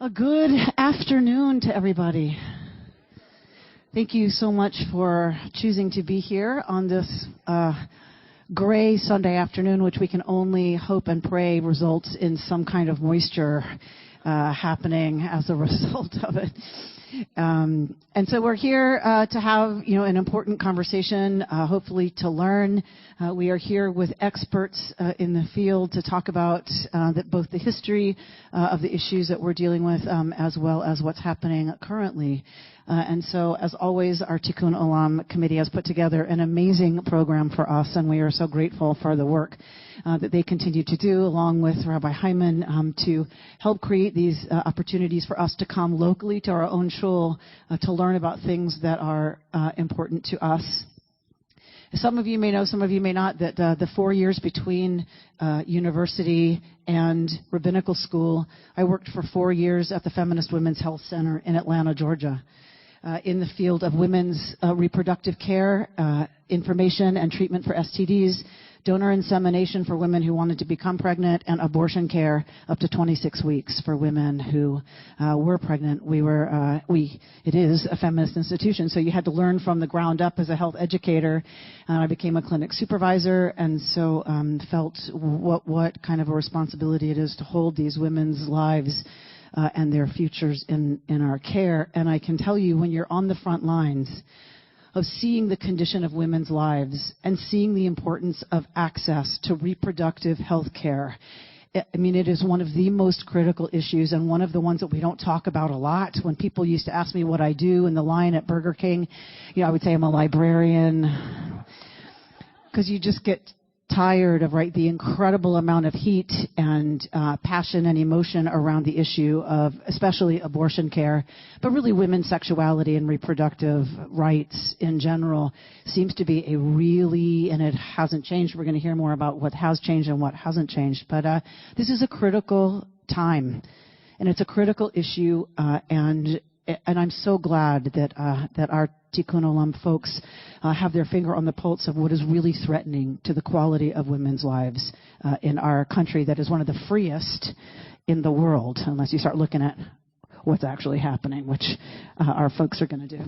A good afternoon to everybody. Thank you so much for choosing to be here on this gray Sunday afternoon, which we can only hope and pray results in some kind of moisture happening as a result of it. And so we're here to have, an important conversation, hopefully to learn. We are here with experts in the field to talk about both the history of the issues that we're dealing with, as well as what's happening currently. And so, as always, our Tikkun Olam committee has put together an amazing program for us, and we are so grateful for the work that they continue to do, along with Rabbi Hyman, to help create these opportunities for us to come locally to our own shul to learn about things that are important to us. Some of you may know, some of you may not, that the 4 years between university and rabbinical school, I worked for 4 years at the Feminist Women's Health Center in Atlanta, Georgia, in the field of women's reproductive care, information and treatment for STDs, donor insemination for women who wanted to become pregnant, and abortion care up to 26 weeks for women who were pregnant. It is a feminist institution, so you had to learn from the ground up as a health educator. I became a clinic supervisor, and so felt what kind of a responsibility it is to hold these women's lives and their futures in our care. And I can tell you, when you're on the front lines of seeing the condition of women's lives and seeing the importance of access to reproductive health care, it is one of the most critical issues, and one of the ones that we don't talk about a lot. When people used to ask me what I do in the line at Burger King, I would say I'm a librarian, because you just get tired of the incredible amount of heat and passion and emotion around the issue of especially abortion care, but really women's sexuality and reproductive rights in general seems to be and it hasn't changed. We're going to hear more about what has changed and what hasn't changed, but this is a critical time, and it's a critical issue, and I'm so glad that our Tikkun Olam folks have their finger on the pulse of what is really threatening to the quality of women's lives in our country that is one of the freest in the world, unless you start looking at what's actually happening, which our folks are going to do.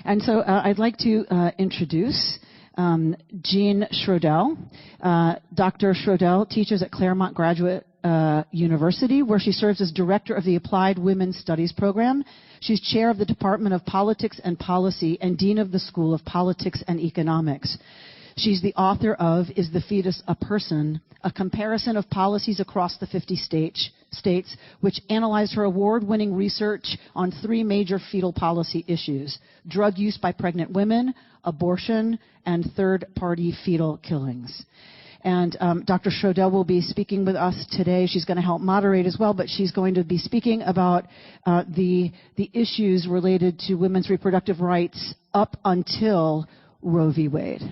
And so I'd like to introduce Jean Schroedel. Dr. Schroedel teaches at Claremont Graduate University, where she serves as director of the Applied Women's Studies program. She's chair of the Department of Politics and Policy and dean of the School of Politics and Economics. She's the author of Is the Fetus a Person? A comparison of policies across the 50 states, which analyzed her award-winning research on 3 major fetal policy issues: drug use by pregnant women, abortion, and third-party fetal killings. And Dr. Schroedel will be speaking with us today. She's going to help moderate as well, but she's going to be speaking about the issues related to women's reproductive rights up until Roe v. Wade.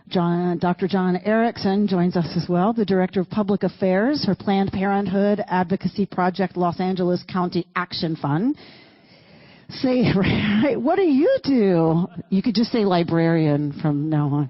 Dr. John Erickson joins us as well, the Director of Public Affairs for Planned Parenthood Advocacy Project Los Angeles County Action Fund. What do you do? You could just say librarian from now on.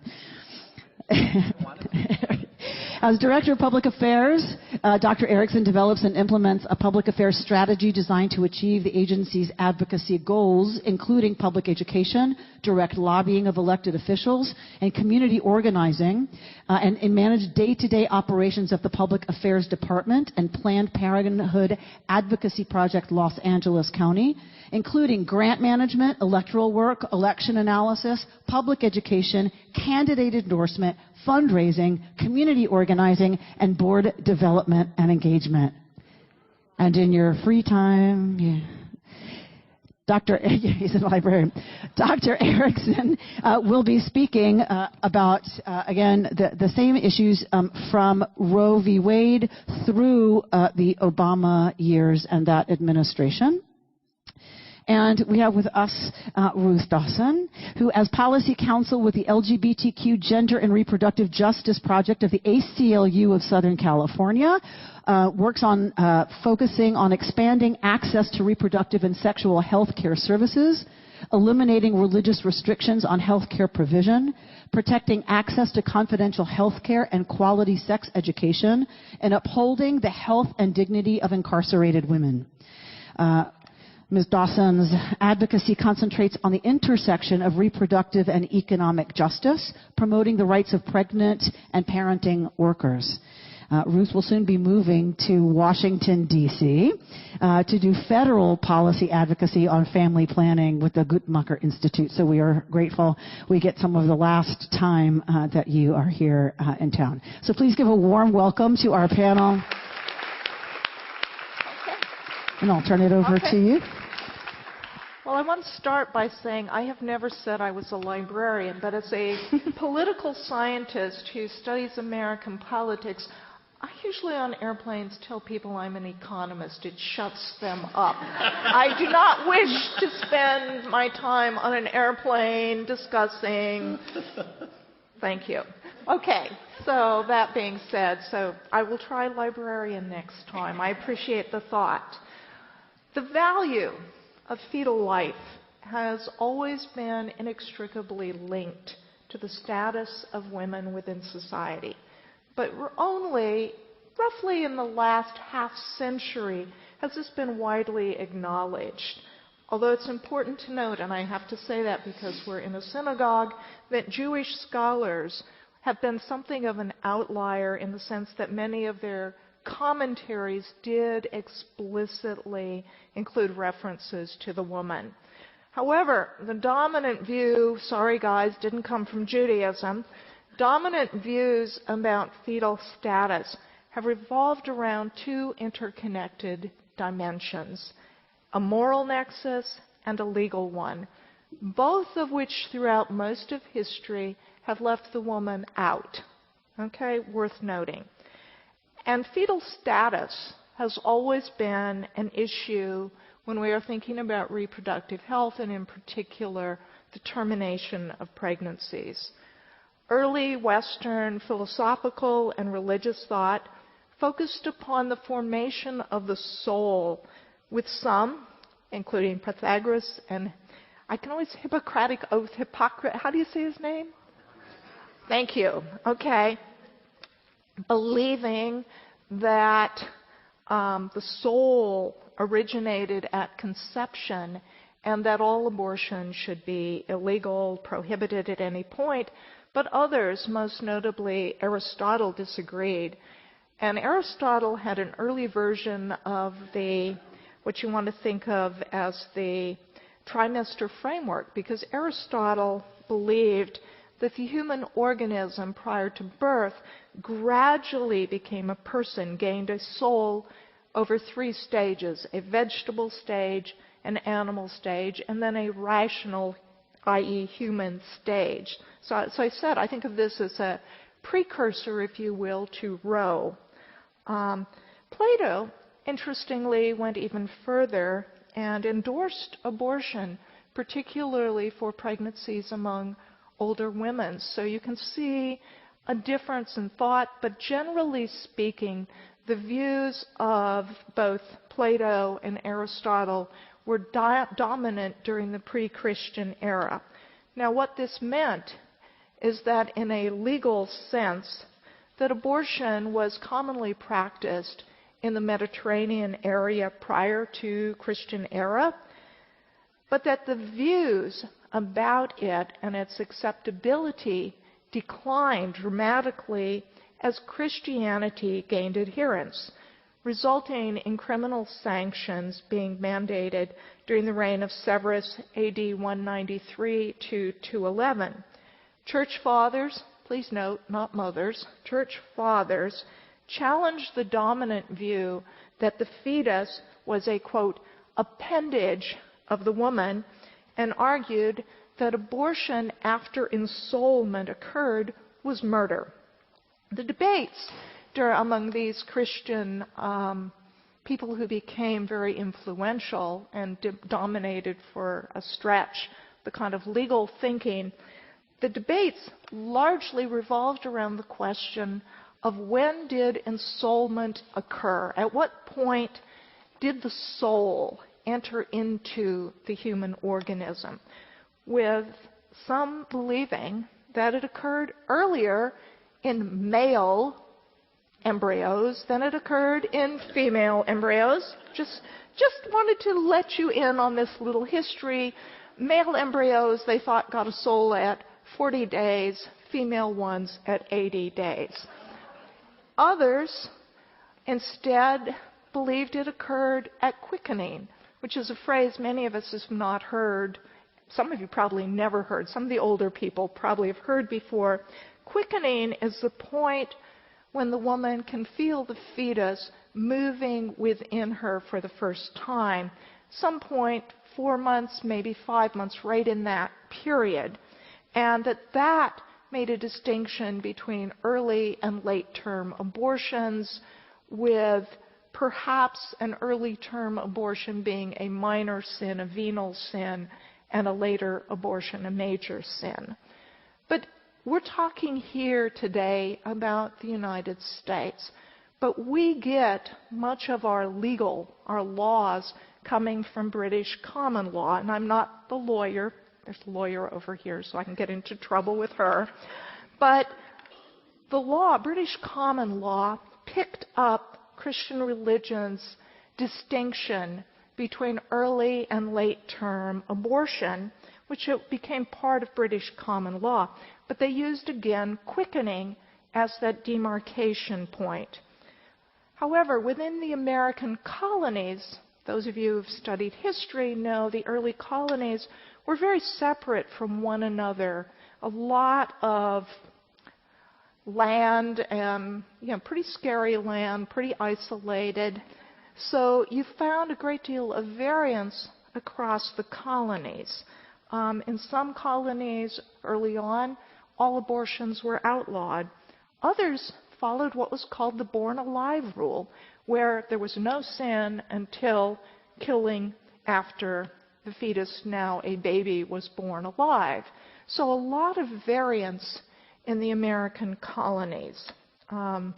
As Director of Public Affairs, Dr. Erickson develops and implements a public affairs strategy designed to achieve the agency's advocacy goals, including public education, direct lobbying of elected officials, and community organizing, and manage day-to-day operations of the Public Affairs Department and Planned Parenthood Advocacy Project Los Angeles County, including grant management, electoral work, election analysis, public education, candidate endorsement, fundraising, community organizing, and board development and engagement. And in your free time, he's a librarian. Dr. Erickson will be speaking about, again, the same issues from Roe v. Wade through the Obama years and that administration. And we have with us Ruth Dawson, who, as policy counsel with the LGBTQ Gender and Reproductive Justice Project of the ACLU of Southern California, works on focusing on expanding access to reproductive and sexual health care services, eliminating religious restrictions on health care provision, protecting access to confidential health care and quality sex education, and upholding the health and dignity of incarcerated women. Ms. Dawson's advocacy concentrates on the intersection of reproductive and economic justice, promoting the rights of pregnant and parenting workers. Ruth will soon be moving to Washington, D.C. To do federal policy advocacy on family planning with the Guttmacher Institute. So we are grateful we get some of the last time that you are here in town. So please give a warm welcome to our panel. And I'll turn it over to you. Well, I want to start by saying I have never said I was a librarian, but as a political scientist who studies American politics, I usually on airplanes tell people I'm an economist. It shuts them up. I do not wish to spend my time on an airplane discussing... Thank you. Okay, so that being said, so I will try librarian next time. I appreciate the thought. The value of fetal life has always been inextricably linked to the status of women within society. But only roughly in the last half century has this been widely acknowledged. Although it's important to note, and I have to say that because we're in a synagogue, that Jewish scholars have been something of an outlier in the sense that many of their commentaries did explicitly include references to the woman. However, the dominant view, sorry guys, didn't come from Judaism, dominant views about fetal status have revolved around two interconnected dimensions, a moral nexus and a legal one, both of which throughout most of history have left the woman out. Okay, worth noting. And fetal status has always been an issue when we are thinking about reproductive health and in particular the termination of pregnancies. Early Western philosophical and religious thought focused upon the formation of the soul, with some, including Pythagoras and, I can always, Hippocratic oath, how do you say his name? Thank you. Okay. Believing that the soul originated at conception and that all abortion should be illegal, prohibited at any point. But others, most notably Aristotle, disagreed. And Aristotle had an early version of what you want to think of as the trimester framework, because Aristotle believed that the human organism prior to birth gradually became a person, gained a soul over three stages, a vegetable stage, an animal stage, and then a rational, i.e. human stage. So I said, I think of this as a precursor, if you will, to Roe. Plato, interestingly, went even further and endorsed abortion, particularly for pregnancies among older women. So you can see a difference in thought, but generally speaking, the views of both Plato and Aristotle were dominant during the pre-Christian era. Now, what this meant is that in a legal sense, that abortion was commonly practiced in the Mediterranean area prior to Christian era, but that the views about it and its acceptability declined dramatically as Christianity gained adherents, resulting in criminal sanctions being mandated during the reign of Severus AD 193 to 211. Church fathers, please note, not mothers, church fathers challenged the dominant view that the fetus was a, quote, appendage of the woman, and argued that abortion after ensoulment occurred was murder. The debates among these Christian people who became very influential and dominated for a stretch the kind of legal thinking, the debates largely revolved around the question of when did ensoulment occur? At what point did the soul enter into the human organism, with some believing that it occurred earlier in male embryos than it occurred in female embryos. Just wanted to let you in on this little history. Male embryos, they thought, got a soul at 40 days, female ones at 80 days. Others instead believed it occurred at quickening, which is a phrase many of us have not heard. Some of you probably never heard. Some of the older people probably have heard before. Quickening is the point when the woman can feel the fetus moving within her for the first time. Some point, 4 months, maybe 5 months, right in that period. And that made a distinction between early and late-term abortions, with perhaps an early-term abortion being a minor sin, a venal sin, and a later abortion a major sin. But we're talking here today about the United States. But we get much of our laws coming from British common law. And I'm not the lawyer. There's a lawyer over here, so I can get into trouble with her. But the law, British common law, picked up Christian religion's distinction between early and late-term abortion, which became part of British common law. But they used, again, quickening as that demarcation point. However, within the American colonies, those of you who've studied history know the early colonies were very separate from one another. A lot of land, and pretty scary land, pretty isolated. So you found a great deal of variance across the colonies. In some colonies early on, all abortions were outlawed. Others followed what was called the born alive rule, where there was no sin until killing after the fetus, now a baby, was born alive. So a lot of variance in the American colonies. And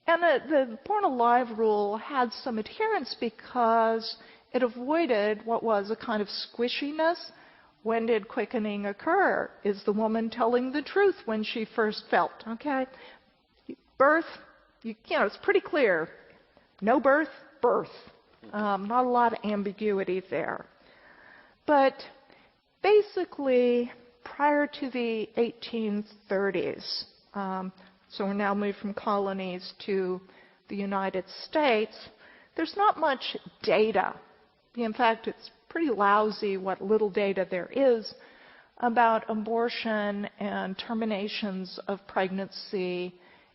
the born alive rule had some adherents because it avoided what was a kind of squishiness. When did quickening occur? Is the woman telling the truth when she first felt? Okay, birth, it's pretty clear. No birth, birth. Not a lot of ambiguity there. But basically, prior to the 1830s, so we're now moved from colonies to the United States, there's not much data. In fact, it's pretty lousy what little data there is about abortion and terminations of pregnancy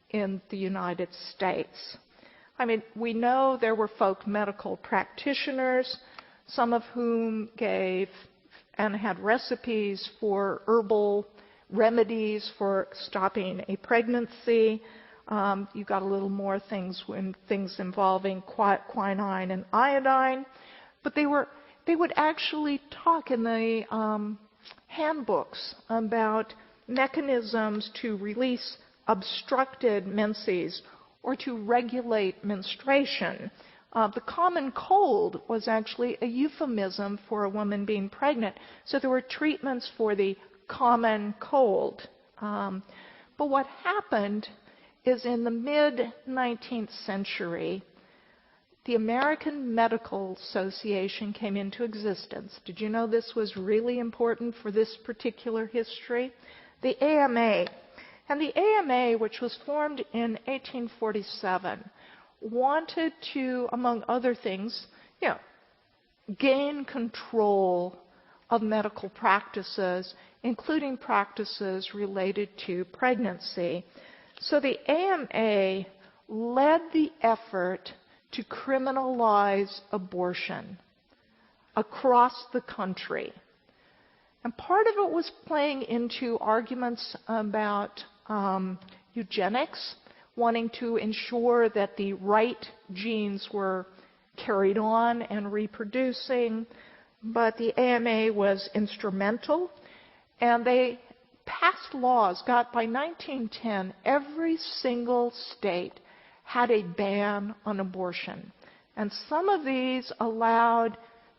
in the United States. I mean, we know there were folk medical practitioners, some of whom gave and had recipes for herbal remedies for stopping a pregnancy. You got a little more things involving quinine and iodine. But they would actually talk in the handbooks about mechanisms to release obstructed menses or to regulate menstruation. The common cold was actually a euphemism for a woman being pregnant. So there were treatments for the common cold. But what happened is in the mid-19th century, the American Medical Association came into existence. Did you know this was really important for this particular history? The AMA. And the AMA, which was formed in 1847, wanted to, among other things, gain control of medical practices, including practices related to pregnancy. So the AMA led the effort to criminalize abortion across the country. And part of it was playing into arguments about eugenics, wanting to ensure that the right genes were carried on and reproducing. But the AMA was instrumental, and they passed laws. By 1910, every single state had a ban on abortion. And some of these allowed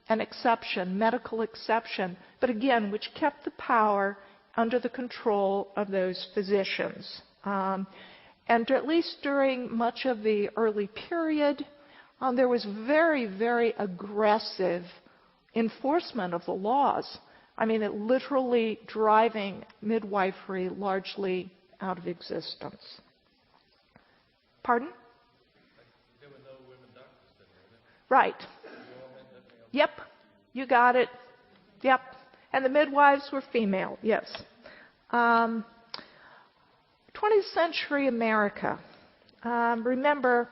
an exception, medical exception, but again, which kept the power under the control of those physicians. And at least during much of the early period, there was very, very aggressive enforcement of the laws. I mean, it literally driving midwifery largely out of existence. Pardon? There were no women doctors then, were there? Right. Yep, you got it. Yep. And the midwives were female, yes. 20th century America. Remember,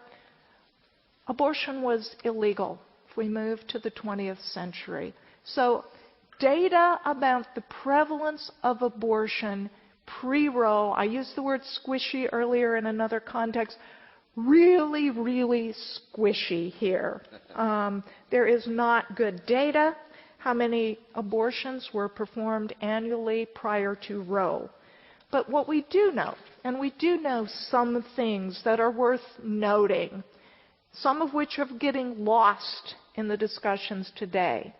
abortion was illegal if we moved to the 20th century. So data about the prevalence of abortion pre-Roe, I used the word squishy earlier in another context, really, really squishy here. There is not good data how many abortions were performed annually prior to Roe. But what we do know, and we do know some things that are worth noting, some of which are getting lost in the discussions today.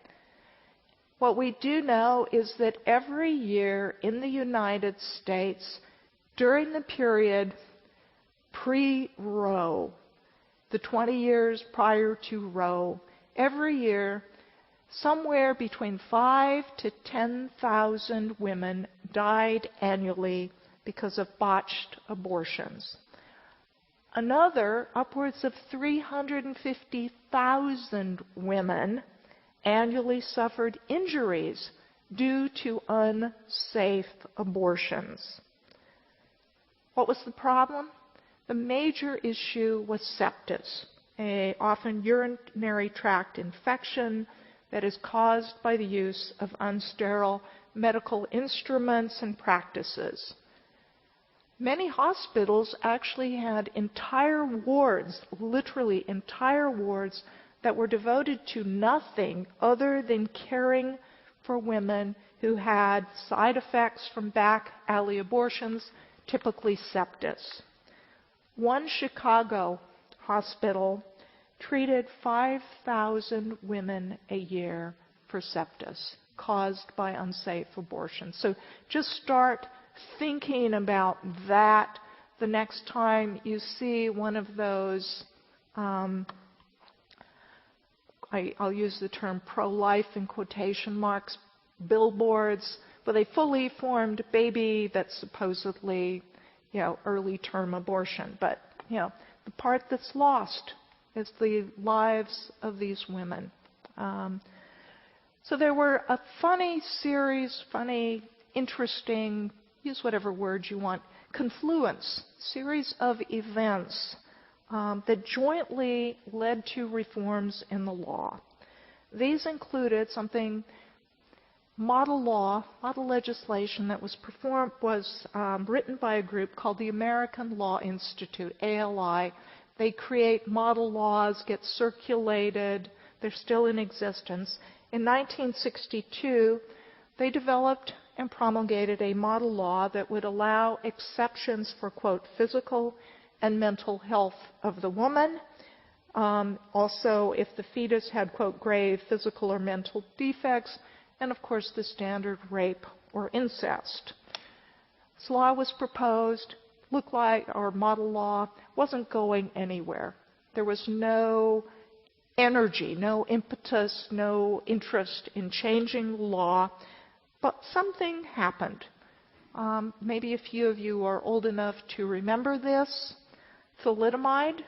What we do know is that every year in the United States, during the period pre-Roe, the 20 years prior to Roe, every year, somewhere between 5,000 to 10,000 women died annually because of botched abortions. Another, upwards of 350,000 women annually suffered injuries due to unsafe abortions. What was the problem? The major issue was sepsis, an often urinary tract infection that is caused by the use of unsterile medical instruments and practices. Many hospitals actually had entire wards, literally entire wards, that were devoted to nothing other than caring for women who had side effects from back alley abortions, typically sepsis. One Chicago hospital treated 5,000 women a year for sepsis caused by unsafe abortion. So just start thinking about that the next time you see one of those, I'll use the term pro-life in quotation marks, billboards with a fully formed baby that's supposedly, early term abortion. But, the part that's lost is the lives of these women. So there were a funny, interesting, use whatever word you want, confluence, series of events that jointly led to reforms in the law. These included something, model legislation that was written by a group called the American Law Institute, ALI. They create model laws, get circulated, they're still in existence. In 1962, they developed and promulgated a model law that would allow exceptions for, quote, physical and mental health of the woman. Also, if the fetus had, quote, grave physical or mental defects, and of course the standard rape or incest. This law was proposed, looked like our model law wasn't going anywhere. There was no energy, no impetus, no interest in changing the law, but something happened. Maybe a few of you are old enough to remember this. Thalidomide.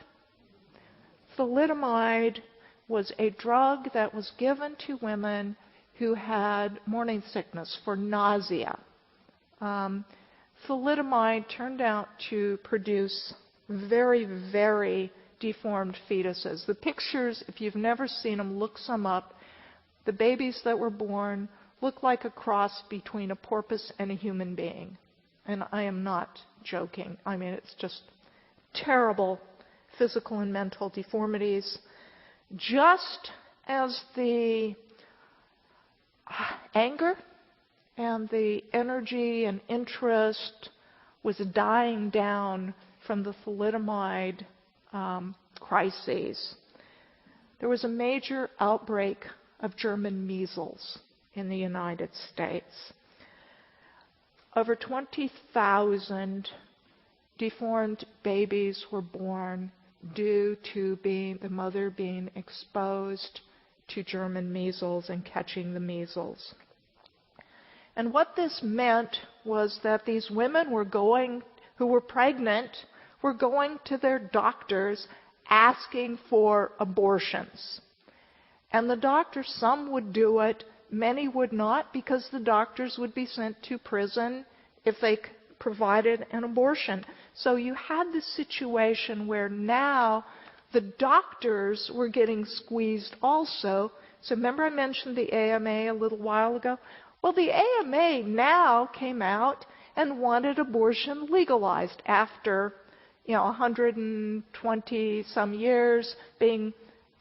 Thalidomide was a drug that was given to women who had morning sickness for nausea. Thalidomide turned out to produce very, very deformed fetuses. The pictures, if you've never seen them, look some up. The babies that were born look like a cross between a porpoise and a human being. And I am not joking. I mean, it's just terrible physical and mental deformities. Just as the anger and the energy and interest was dying down from the thalidomide crises, there was a major outbreak of German measles in the United States. Over 20,000 deformed babies were born due to the mother being exposed to German measles and catching the measles. And what this meant was that these women who were pregnant were going to their doctors asking for abortions. And the doctors, some would do it, many would not, because the doctors would be sent to prison if they provided an abortion. So you had this situation where now the doctors were getting squeezed also. So remember I mentioned the AMA a little while ago? Well, the AMA now came out and wanted abortion legalized after 120 some years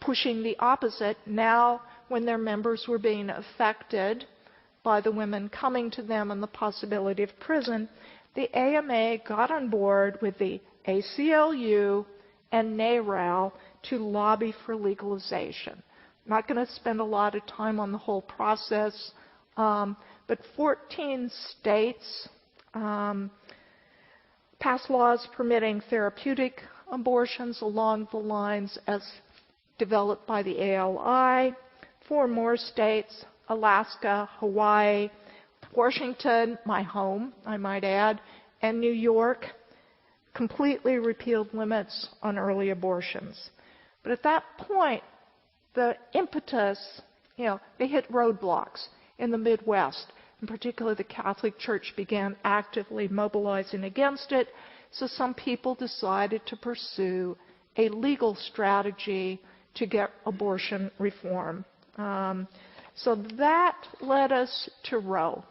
pushing the opposite. Now, when their members were being affected by the women coming to them and the possibility of prison, the AMA got on board with the ACLU and NARAL to lobby for legalization. I'm not going to spend a lot of time on the whole process, but 14 states passed laws permitting therapeutic abortions along the lines as developed by the ALI. 4 more states, Alaska, Hawaii, Washington, my home, I might add, and New York, completely repealed limits on early abortions. But at that point, the impetus, they hit roadblocks in the Midwest. In particular, the Catholic Church began actively mobilizing against it, so some people decided to pursue a legal strategy to get abortion reform. So that led us to Roe.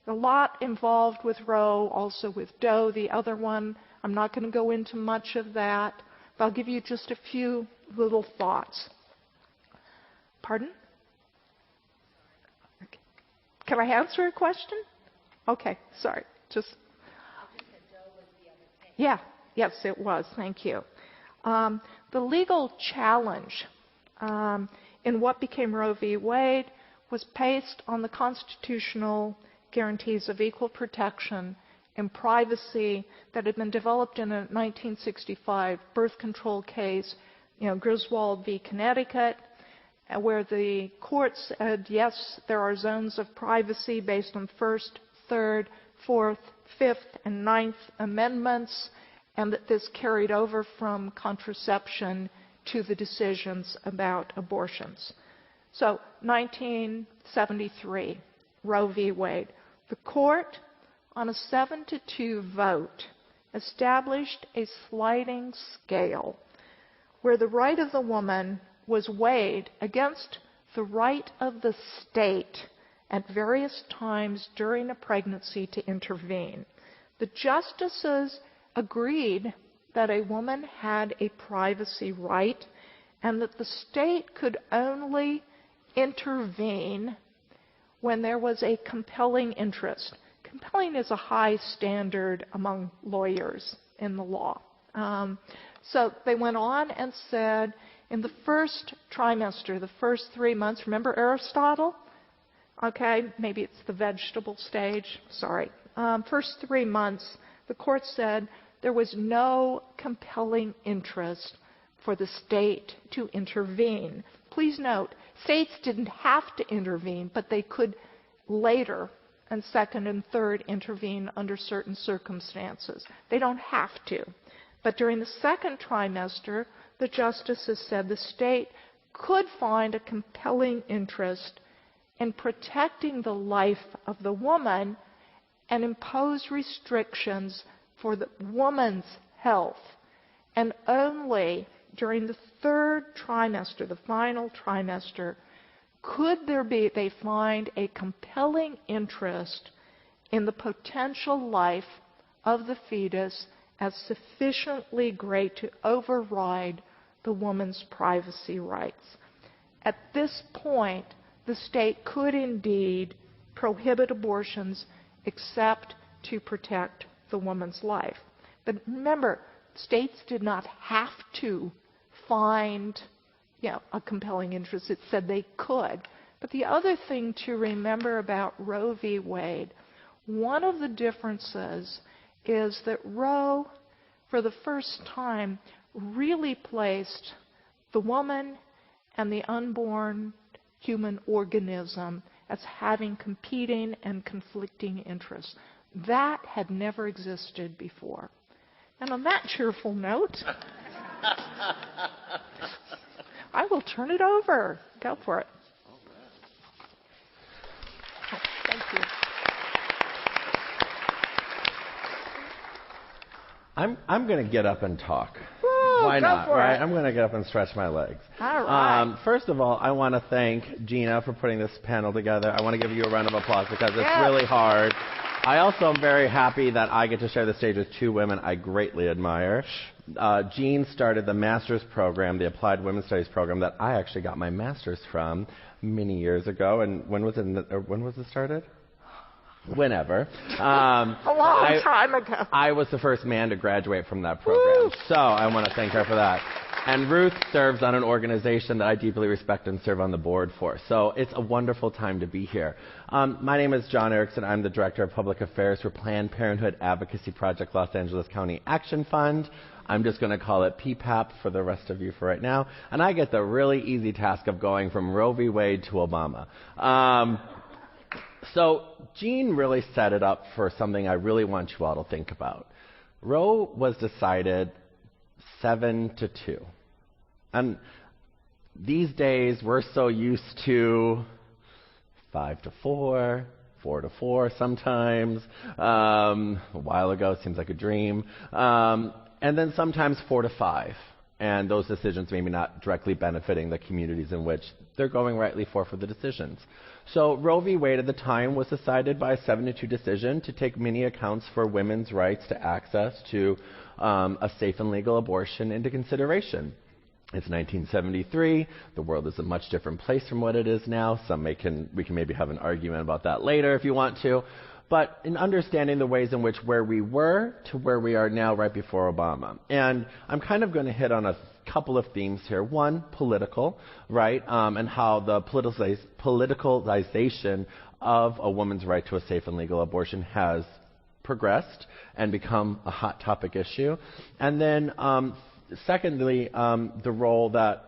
A lot involved with Roe, also with Doe, the other one. I'm not going to go into much of that, but I'll give you just a few little thoughts. Pardon? Okay. Can I answer a question? Okay, sorry. Yeah, yes, it was. Thank you. The legal challenge in what became Roe v. Wade was based on the constitutional guarantees of equal protection and privacy that had been developed in a 1965 birth control case, Griswold v. Connecticut, where the court said, yes, there are zones of privacy based on First, Third, Fourth, Fifth, and Ninth Amendments, and that this carried over from contraception to the decisions about abortions. So, 1973, Roe v. Wade. The court, on a 7-2 vote, established a sliding scale where the right of the woman was weighed against the right of the state at various times during a pregnancy to intervene. The justices agreed that a woman had a privacy right and that the state could only intervene when there was a compelling interest. Compelling is a high standard among lawyers in the law. So they went on and said, in the first trimester, the first 3 months, remember Aristotle? Okay, maybe it's the vegetable stage. Sorry. First 3 months, the court said there was no compelling interest for the state to intervene. Please note, states didn't have to intervene, but they could later, and second and third, intervene under certain circumstances. They don't have to. But during the second trimester, the justices said the state could find a compelling interest in protecting the life of the woman and impose restrictions for the woman's health. And only during the third trimester, the final trimester, could they find a compelling interest in the potential life of the fetus as sufficiently great to override the woman's privacy rights. At this point, the state could indeed prohibit abortions except to protect the woman's life. But remember, states did not have to find a compelling interest. It said they could. But the other thing to remember about Roe v. Wade, one of the differences is that Roe, for the first time, really placed the woman and the unborn human organism as having competing and conflicting interests. That had never existed before. And on that cheerful note, I will turn it over. Go for it. Oh, thank you. I'm going to get up and talk. Woo, Why not, right? It. I'm going to get up and stretch my legs. All right. First of all, I want to thank Gina for putting this panel together. I want to give you a round of applause because it's really hard. I also am very happy that I get to share the stage with two women I greatly admire. Jean started the master's program, the Applied Women's Studies program, that I actually got my master's from many years ago. And when was it started? Whenever. A long time ago. I was the first man to graduate from that program. Woo! So I want to thank her for that. And Ruth serves on an organization that I deeply respect and serve on the board for. So it's a wonderful time to be here. My name is John Erickson. I'm the Director of Public Affairs for Planned Parenthood Advocacy Project Los Angeles County Action Fund. I'm just going to call it PPAP for the rest of you for right now. And I get the really easy task of going from Roe v. Wade to Obama. So Jean really set it up for something I really want you all to think about. Roe was decided 7-2. And these days, we're so used to 5-4, 4-4 sometimes. A while ago, it seems like a dream. And then sometimes 4-5. And those decisions maybe not directly benefiting the communities in which they're going rightly for the decisions. So Roe v. Wade at the time was decided by a 7-2 decision to take many accounts for women's rights to access to a safe and legal abortion into consideration. It's 1973. The world is a much different place from what it is now. We can maybe have an argument about that later if you want to. But in understanding the ways in which where we were to where we are now right before Obama. And I'm kind of going to hit on a couple of themes here. One, political, right? And how the politicalization of a woman's right to a safe and legal abortion has progressed and become a hot topic issue. And then secondly, the role that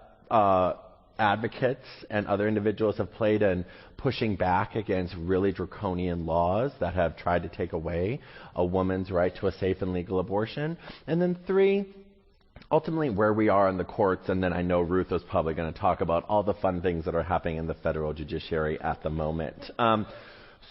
advocates and other individuals have played in pushing back against really draconian laws that have tried to take away a woman's right to a safe and legal abortion. And then three, ultimately where we are in the courts, and then I know Ruth is probably going to talk about all the fun things that are happening in the federal judiciary at the moment.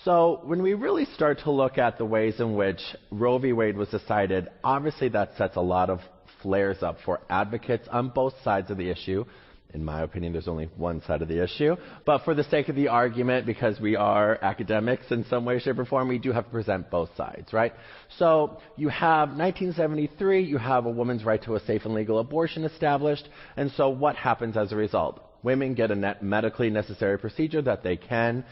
So when we really start to look at the ways in which Roe v. Wade was decided, obviously that sets a lot of flares up for advocates on both sides of the issue. In my opinion, there's only one side of the issue. But for the sake of the argument, because we are academics in some way, shape, or form, we do have to present both sides, right? So you have 1973, you have a woman's right to a safe and legal abortion established. And so what happens as a result? Women get a medically necessary procedure that they can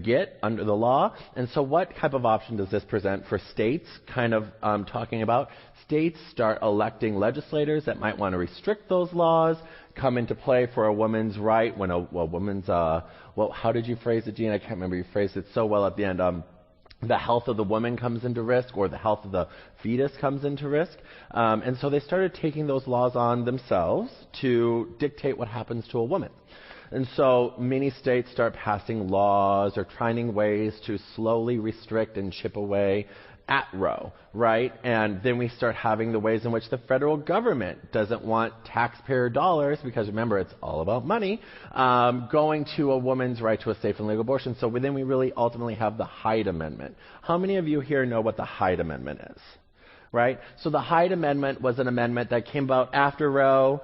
get under the law. And so what type of option does this present for states? Kind of talking about states start electing legislators that might want to restrict those laws, come into play for a woman's right when a woman's, well, how did you phrase it, Gene? I can't remember. You phrased it so well at the end. The health of the woman comes into risk, or the health of the fetus comes into risk. And so they started taking those laws on themselves to dictate what happens to a woman. And so many states start passing laws or trying ways to slowly restrict and chip away at Roe, right? And then we start having the ways in which the federal government doesn't want taxpayer dollars, because remember, it's all about money, going to a woman's right to a safe and legal abortion. So then we really ultimately have the Hyde Amendment. How many of you here know what the Hyde Amendment is? Right? So the Hyde Amendment was an amendment that came about after Roe,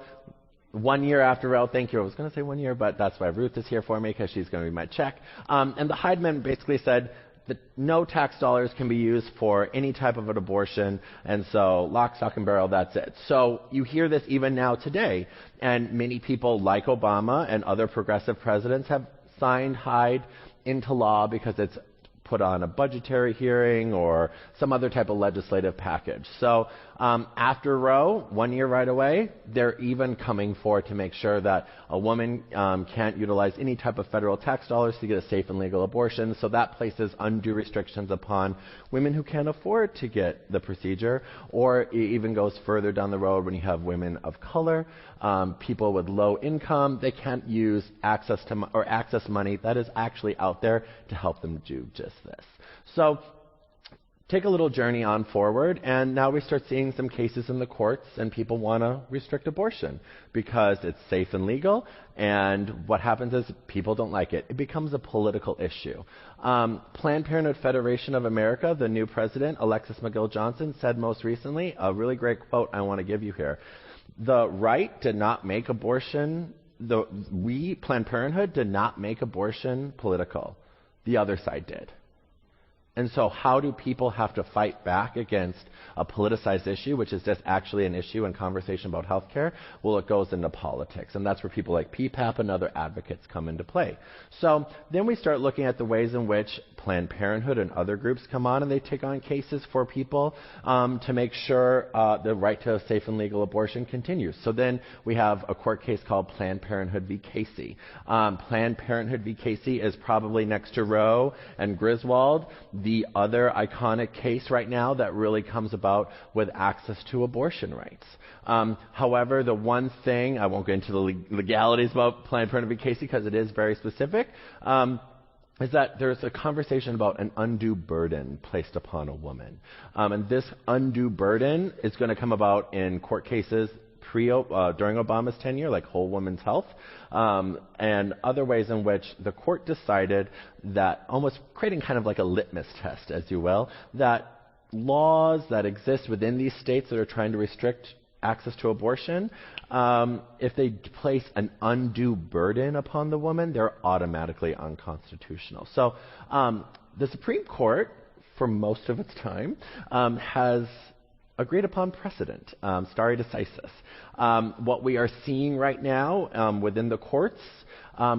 1 year after Roe. Thank you. I was going to say 1 year, but that's why Ruth is here for me, because she's going to be my check. And the Hyde Amendment basically said that no tax dollars can be used for any type of an abortion, and so lock, stock, and barrel, that's it. So you hear this even now today, and many people like Obama and other progressive presidents have signed Hyde into law because it's put on a budgetary hearing or some other type of legislative package. So after Roe, 1 year right away, they're even coming forward to make sure that a woman can't utilize any type of federal tax dollars to get a safe and legal abortion. So that places undue restrictions upon women who can't afford to get the procedure, or it even goes further down the road when you have women of color, people with low income. They can't use access money that is actually out there to help them do just this. So take a little journey on forward, and now we start seeing some cases in the courts, and people want to restrict abortion because it's safe and legal, and what happens is people don't like it. It becomes a political issue. Planned Parenthood Federation of America, the new president, Alexis McGill Johnson, said most recently, a really great quote I want to give you here. The right did not make abortion, Planned Parenthood did not make abortion political. The other side did. And so how do people have to fight back against a politicized issue, which is just actually an issue and conversation about healthcare? Well, it goes into politics. And that's where people like PPAP and other advocates come into play. So then we start looking at the ways in which Planned Parenthood and other groups come on, and they take on cases for people to make sure the right to a safe and legal abortion continues. So then we have a court case called Planned Parenthood v. Casey. Planned Parenthood v. Casey is probably next to Roe and Griswold the other iconic case right now that really comes about with access to abortion rights. However, the one thing, I won't get into the legalities about Planned Parenthood v. Casey because it is very specific, is that there's a conversation about an undue burden placed upon a woman. And this undue burden is going to come about in court cases during Obama's tenure, like Whole Woman's Health, and other ways in which the court decided that, almost creating kind of like a litmus test, as you will, that laws that exist within these states that are trying to restrict access to abortion, if they place an undue burden upon the woman, they're automatically unconstitutional. So the Supreme Court, for most of its time, has agreed upon precedent, stare decisis. What we are seeing right now within the courts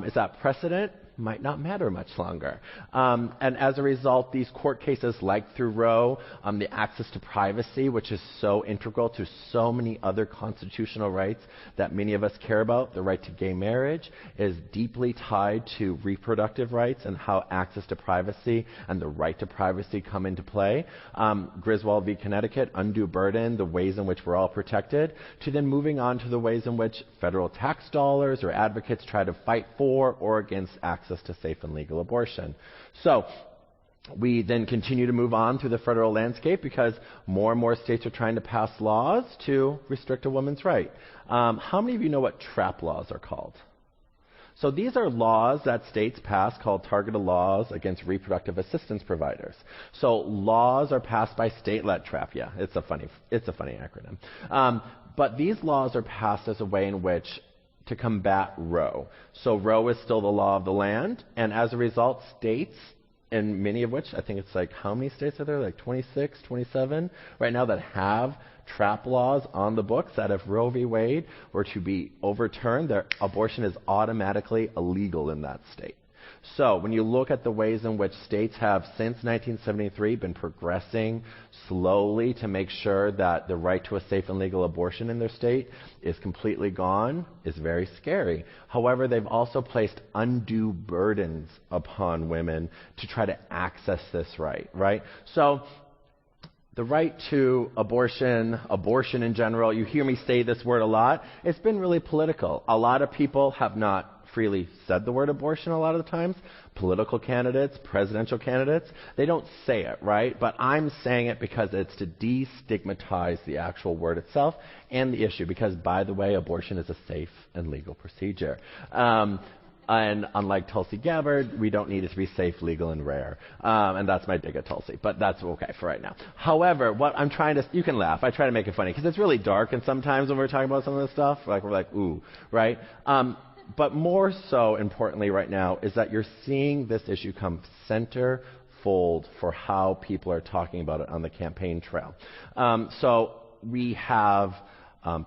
is that precedent might not matter much longer. And as a result, these court cases like through Roe, the access to privacy, which is so integral to so many other constitutional rights that many of us care about, the right to gay marriage, is deeply tied to reproductive rights and how access to privacy and the right to privacy come into play. Griswold v. Connecticut, undue burden, the ways in which we're all protected, to then moving on to the ways in which federal tax dollars or advocates try to fight for or against access to safe and legal abortion. So we then continue to move on through the federal landscape because more and more states are trying to pass laws to restrict a woman's right. How many of you know what trap laws are called? So these are laws that states pass called targeted laws against reproductive assistance providers. So laws are passed by state-led trap. Yeah, it's a funny acronym. But these laws are passed as a way in which to combat Roe. So Roe is still the law of the land, and as a result, states, and many of which, I think it's like, how many states are there? Like 26, 27 right now that have trap laws on the books that if Roe v. Wade were to be overturned, their abortion is automatically illegal in that state. So when you look at the ways in which states have, since 1973, been progressing slowly to make sure that the right to a safe and legal abortion in their state is completely gone, is very scary. However, they've also placed undue burdens upon women to try to access this right? So the right to abortion in general, you hear me say this word a lot, it's been really political. A lot of people have not freely said the word abortion a lot of the times. Political candidates, presidential candidates, they don't say it, right? But I'm saying it because it's to destigmatize the actual word itself and the issue, because, by the way, abortion is a safe and legal procedure. And unlike Tulsi Gabbard, we don't need it to be safe, legal, and rare. And that's my dig at Tulsi, but that's okay for right now. However, what I'm trying to, you can laugh, I try to make it funny, because it's really dark, and sometimes when we're talking about some of this stuff, we're like, ooh, right? But more so importantly right now is that you're seeing this issue come centerfold for how people are talking about it on the campaign trail. So we have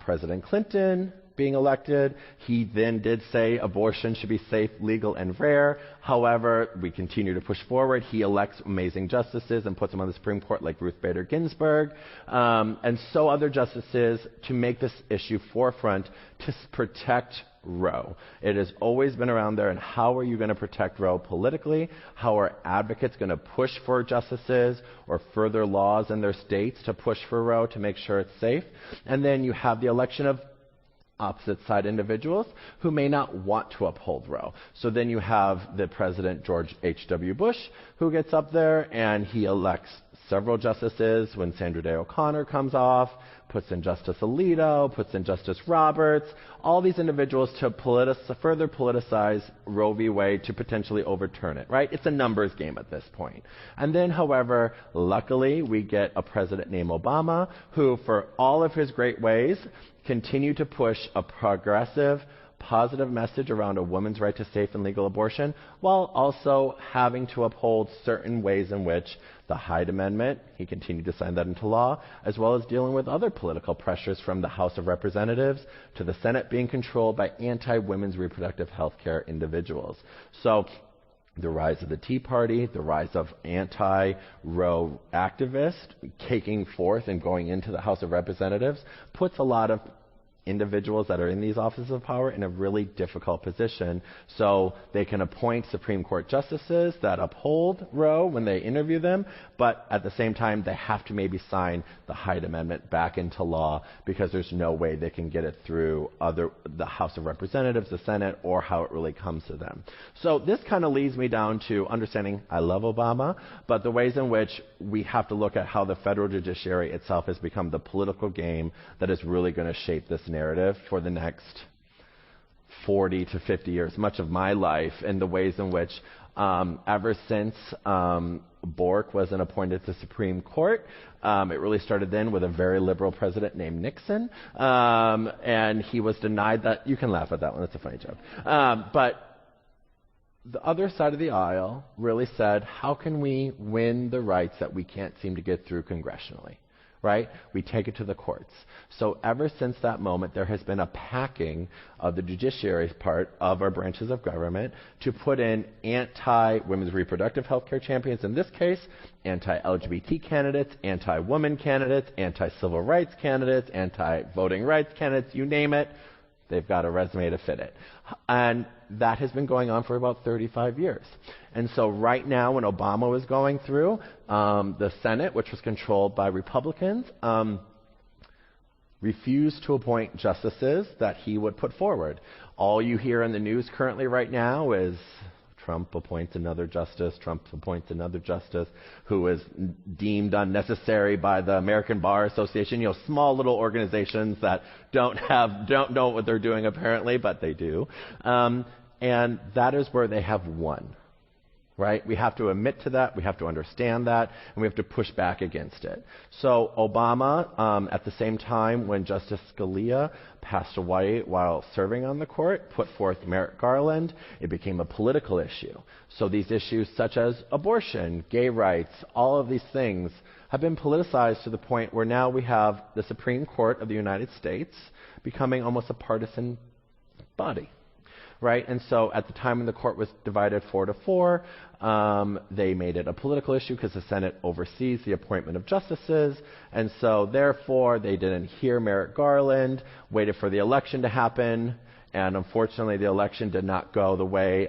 President Clinton being elected. He then did say abortion should be safe, legal, and rare. However, we continue to push forward. He elects amazing justices and puts them on the Supreme Court like Ruth Bader Ginsburg, and so other justices to make this issue forefront to protect Roe. It has always been around there, and how are you going to protect Roe politically? How are advocates going to push for justices or further laws in their states to push for Roe to make sure it's safe? And then you have the election of opposite side individuals who may not want to uphold Roe. So then you have the President George H.W. Bush who gets up there and he elects several justices when Sandra Day O'Connor comes off, puts in Justice Alito, puts in Justice Roberts, all these individuals to further politicize Roe v. Wade to potentially overturn it, right? It's a numbers game at this point. And then, however, luckily, we get a president named Obama who, for all of his great ways, continued to push a progressive, positive message around a woman's right to safe and legal abortion, while also having to uphold certain ways in which the Hyde Amendment, he continued to sign that into law, as well as dealing with other political pressures from the House of Representatives to the Senate being controlled by anti-women's reproductive health care individuals. So the rise of the Tea Party, the rise of anti-Roe activists taking forth and going into the House of Representatives puts a lot of individuals that are in these offices of power in a really difficult position. So they can appoint Supreme Court justices that uphold Roe when they interview them, but at the same time they have to maybe sign the Hyde Amendment back into law because there's no way they can get it through the House of Representatives, the Senate, or how it really comes to them. So this kind of leads me down to understanding I love Obama, but the ways in which we have to look at how the federal judiciary itself has become the political game that is really going to shape this narrative for the next 40 to 50 years, much of my life, and the ways in which ever since Bork wasn't appointed to the Supreme Court, it really started then with a very liberal president named Nixon, and he was denied that. You can laugh at that one, it's a funny joke. But the other side of the aisle really said, how can we win the rights that we can't seem to get through congressionally? Right? We take it to the courts. So ever since that moment, there has been a packing of the judiciary part of our branches of government to put in anti-women's reproductive health care champions, in this case, anti-LGBT candidates, anti-woman candidates, anti-civil rights candidates, anti-voting rights candidates, you name it. They've got a resume to fit it. And that has been going on for about 35 years. And so right now, when Obama was going through, the Senate, which was controlled by Republicans, refused to appoint justices that he would put forward. All you hear in the news currently right now is Trump appoints another justice, Trump appoints another justice who is deemed unnecessary by the American Bar Association, small little organizations that don't know what they're doing apparently, but they do. And that is where they have won. Right? We have to admit to that, we have to understand that, and we have to push back against it. So Obama, at the same time when Justice Scalia passed away while serving on the court, put forth Merrick Garland. It became a political issue. So these issues such as abortion, gay rights, all of these things have been politicized to the point where now we have the Supreme Court of the United States becoming almost a partisan body. Right? And so at the time when the court was divided 4-4, they made it a political issue because the Senate oversees the appointment of justices. And so therefore, they didn't hear Merrick Garland, waited for the election to happen. And unfortunately, the election did not go the way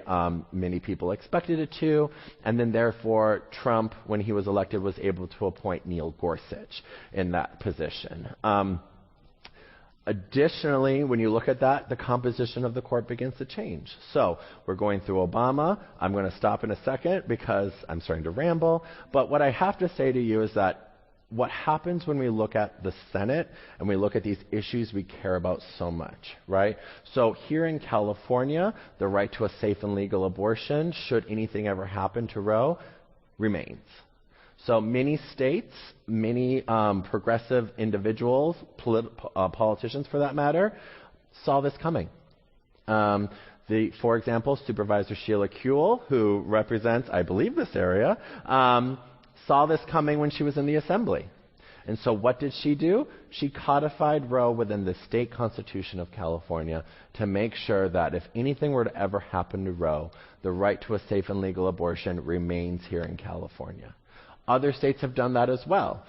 many people expected it to. And then therefore, Trump, when he was elected, was able to appoint Neil Gorsuch in that position. Additionally, when you look at that, the composition of the court begins to change. So we're going through Obama. I'm going to stop in a second because I'm starting to ramble. But what I have to say to you is that what happens when we look at the Senate and we look at these issues we care about so much, right? So here in California, the right to a safe and legal abortion, should anything ever happen to Roe, remains. So many states, many progressive individuals, politicians for that matter, saw this coming. For example, Supervisor Sheila Kuehl, who represents, I believe, this area, saw this coming when she was in the Assembly. And so what did she do? She codified Roe within the state constitution of California to make sure that if anything were to ever happen to Roe, the right to a safe and legal abortion remains here in California. Other states have done that as well.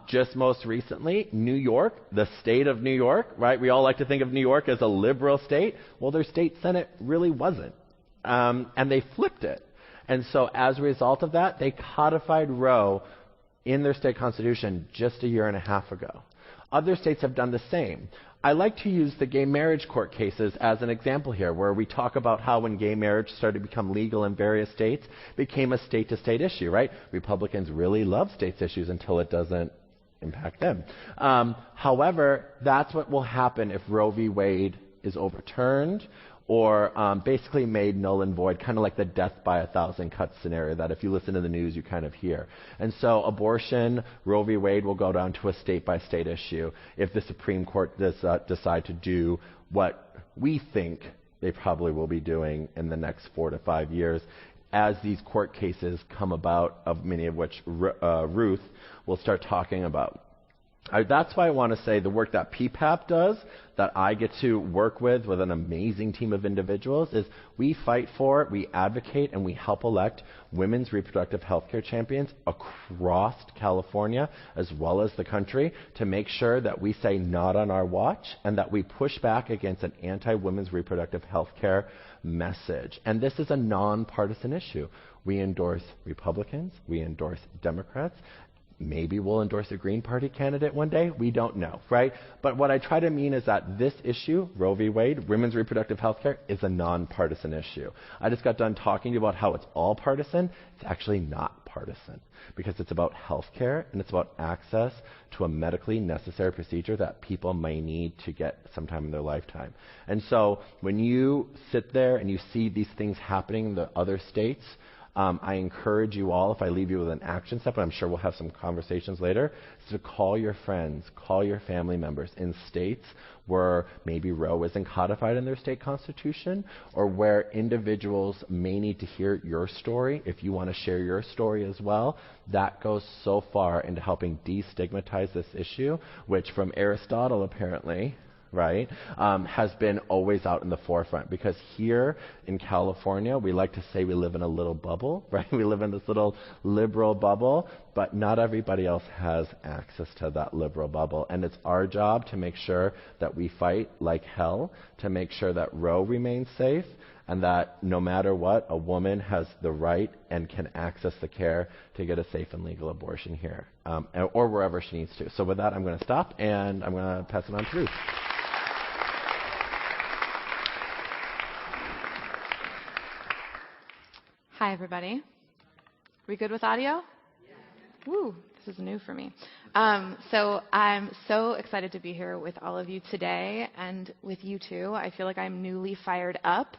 Just most recently, New York, the state of New York, right? We all like to think of New York as a liberal state. Well, their state senate really wasn't. And they flipped it. And so as a result of that, they codified Roe in their state constitution just a year and a half ago. Other states have done the same. I like to use the gay marriage court cases as an example here, where we talk about how when gay marriage started to become legal in various states, it became a state-to-state issue, right? Republicans really love states' issues until it doesn't impact them. However, that's what will happen if Roe v. Wade is overturned or basically made null and void, kind of like the death by 1,000 cuts scenario that if you listen to the news, you kind of hear. And so abortion, Roe v. Wade, will go down to a state-by-state issue if the Supreme Court does decide to do what we think they probably will be doing in the next 4 to 5 years as these court cases come about, of many of which Ruth will start talking about. That's why I want to say the work that PPAP does, that I get to work with an amazing team of individuals, is we fight for, we advocate, and we help elect women's reproductive health care champions across California as well as the country to make sure that we say not on our watch and that we push back against an anti-women's reproductive health care message. And this is a nonpartisan issue. We endorse Republicans, we endorse Democrats. Maybe we'll endorse a Green Party candidate one day. We don't know, right? But what I try to mean is that this issue, Roe v. Wade, women's reproductive health care, is a nonpartisan issue. I just got done talking about how it's all partisan. It's actually not partisan because it's about health care and it's about access to a medically necessary procedure that people may need to get sometime in their lifetime. And so when you sit there and you see these things happening in the other states, I encourage you all, if I leave you with an action step, and I'm sure we'll have some conversations later, is to call your friends, call your family members in states where maybe Roe isn't codified in their state constitution, or where individuals may need to hear your story. If you want to share your story as well, that goes so far into helping destigmatize this issue, which from Aristotle apparently, right, has been always out in the forefront. Because here in California, we like to say we live in a little bubble, right? We live in this little liberal bubble, but not everybody else has access to that liberal bubble. And it's our job to make sure that we fight like hell to make sure that Roe remains safe and that no matter what, a woman has the right and can access the care to get a safe and legal abortion here, or wherever she needs to. So with that, I'm going to stop, and I'm going to pass it on to Ruth. Hi, everybody. We good with audio? Woo, this is new for me. So I'm so excited to be here with all of you today and with you too. I feel like I'm newly fired up,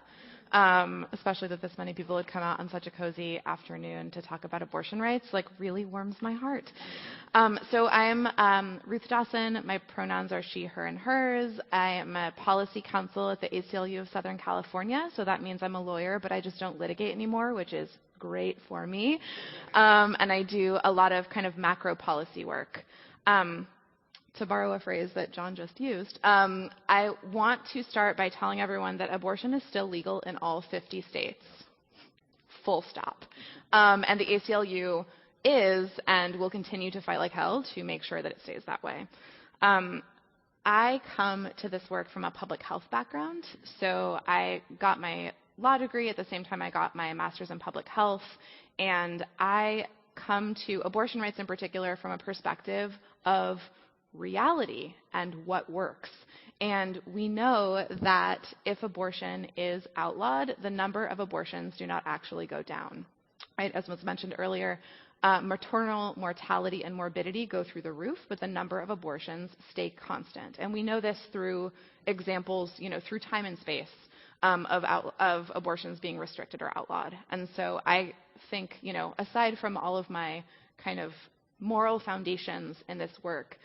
especially that this many people had come out on such a cozy afternoon to talk about abortion rights. Like, really warms my heart. So I'm Ruth Dawson. My pronouns are she, her, and hers. I am a policy counsel at the ACLU of Southern California. So that means I'm a lawyer, but I just don't litigate anymore, which is great for me. And I do a lot of kind of macro policy work. To borrow a phrase that John just used, I want to start by telling everyone that abortion is still legal in all 50 states. Full stop. And the ACLU is and will continue to fight like hell to make sure that it stays that way. I come to this work from a public health background. So I got my law degree at the same time I got my master's in public health. And I come to abortion rights in particular from a perspective of reality and what works. And we know that if abortion is outlawed, the number of abortions do not actually go down. Right? As was mentioned earlier, maternal mortality and morbidity go through the roof, but the number of abortions stay constant. And we know this through examples, through time and space of abortions being restricted or outlawed. And so I think, aside from all of my kind of moral foundations in this work,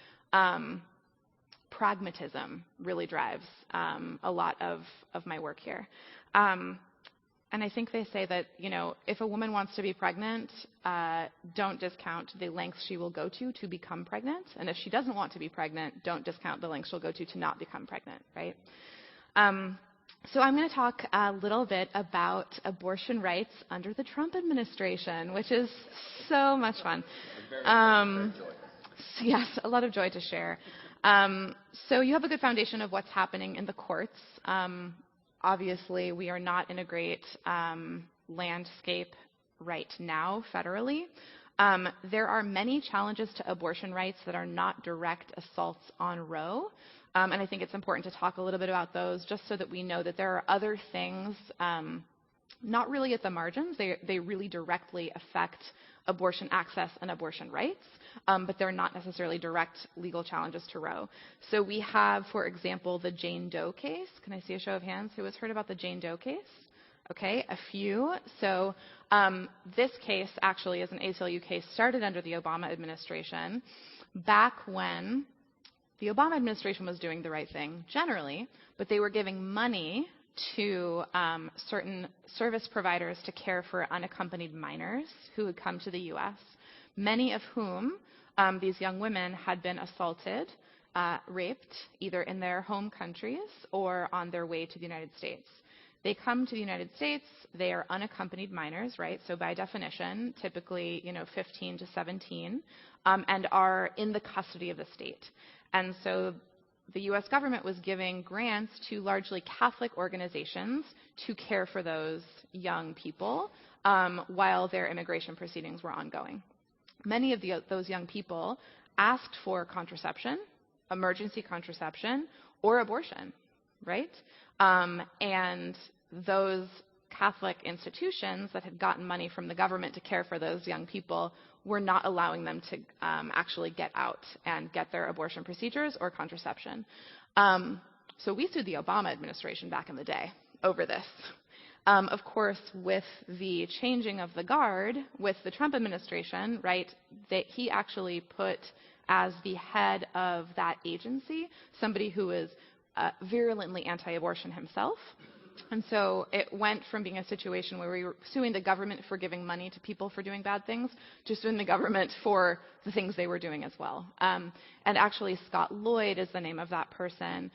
pragmatism really drives a lot of my work here. And I think they say that, if a woman wants to be pregnant, don't discount the lengths she will go to become pregnant. And if she doesn't want to be pregnant, don't discount the lengths she'll go to not become pregnant, right? So I'm going to talk a little bit about abortion rights under the Trump administration, which is so much fun. Yes, a lot of joy to share. So you have a good foundation of what's happening in the courts. Obviously, we are not in a great landscape right now federally. There are many challenges to abortion rights that are not direct assaults on Roe. And I think it's important to talk a little bit about those just so that we know that there are other things, not really at the margins. They really directly affect abortion access and abortion rights, but they're not necessarily direct legal challenges to Roe. So we have, for example, the Jane Doe case. Can I see a show of hands? Who has heard about the Jane Doe case? Okay, a few. So this case actually is an ACLU case started under the Obama administration back when the Obama administration was doing the right thing generally, but they were giving money to certain service providers to care for unaccompanied minors who had come to the U.S., many of whom, these young women, had been assaulted, raped, either in their home countries or on their way to the United States. They come to the United States, they are unaccompanied minors, right? So by definition, typically, 15 to 17, and are in the custody of the state. And so the U.S. government was giving grants to largely Catholic organizations to care for those young people while their immigration proceedings were ongoing. Many of those young people asked for contraception, emergency contraception, or abortion, right? And those Catholic institutions that had gotten money from the government to care for those young people were not allowing them to actually get out and get their abortion procedures or contraception. So we sued the Obama administration back in the day over this. Of course, with the changing of the guard with the Trump administration, right, that he actually put as the head of that agency somebody who is virulently anti-abortion himself. And so it went from being a situation where we were suing the government for giving money to people for doing bad things to suing the government for the things they were doing as well. And actually, Scott Lloyd is the name of that person.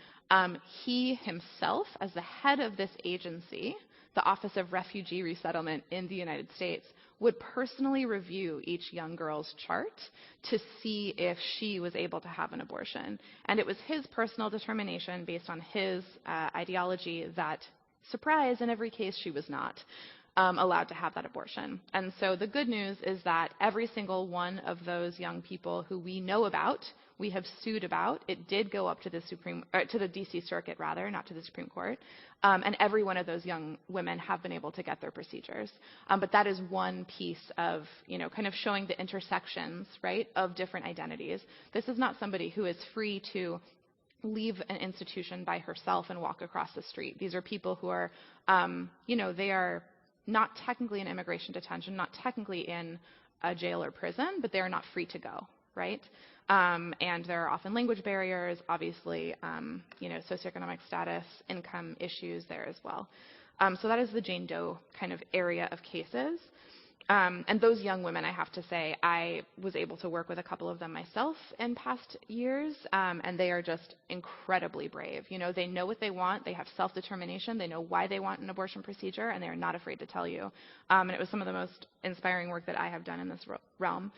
He himself, as the head of this agency, the Office of Refugee Resettlement in the United States, would personally review each young girl's chart to see if she was able to have an abortion. And it was his personal determination based on his ideology that, surprise, in every case she was not allowed to have that abortion. And so the good news is that every single one of those young people who we know about, we have sued about. It did go up to the D.C. Circuit, rather, not to the Supreme Court. And every one of those young women have been able to get their procedures. But that is one piece of, kind of showing the intersections, right, of different identities. This is not somebody who is free to leave an institution by herself and walk across the street. These are people who are, they are not technically in immigration detention, not technically in a jail or prison, but they are not free to go, right? And there are often language barriers, obviously, socioeconomic status, income issues there as well. So that is the Jane Doe kind of area of cases. And those young women, I have to say, I was able to work with a couple of them myself in past years, and they are just incredibly brave. They know what they want. They have self-determination. They know why they want an abortion procedure, and they are not afraid to tell you. And it was some of the most inspiring work that I have done in this realm.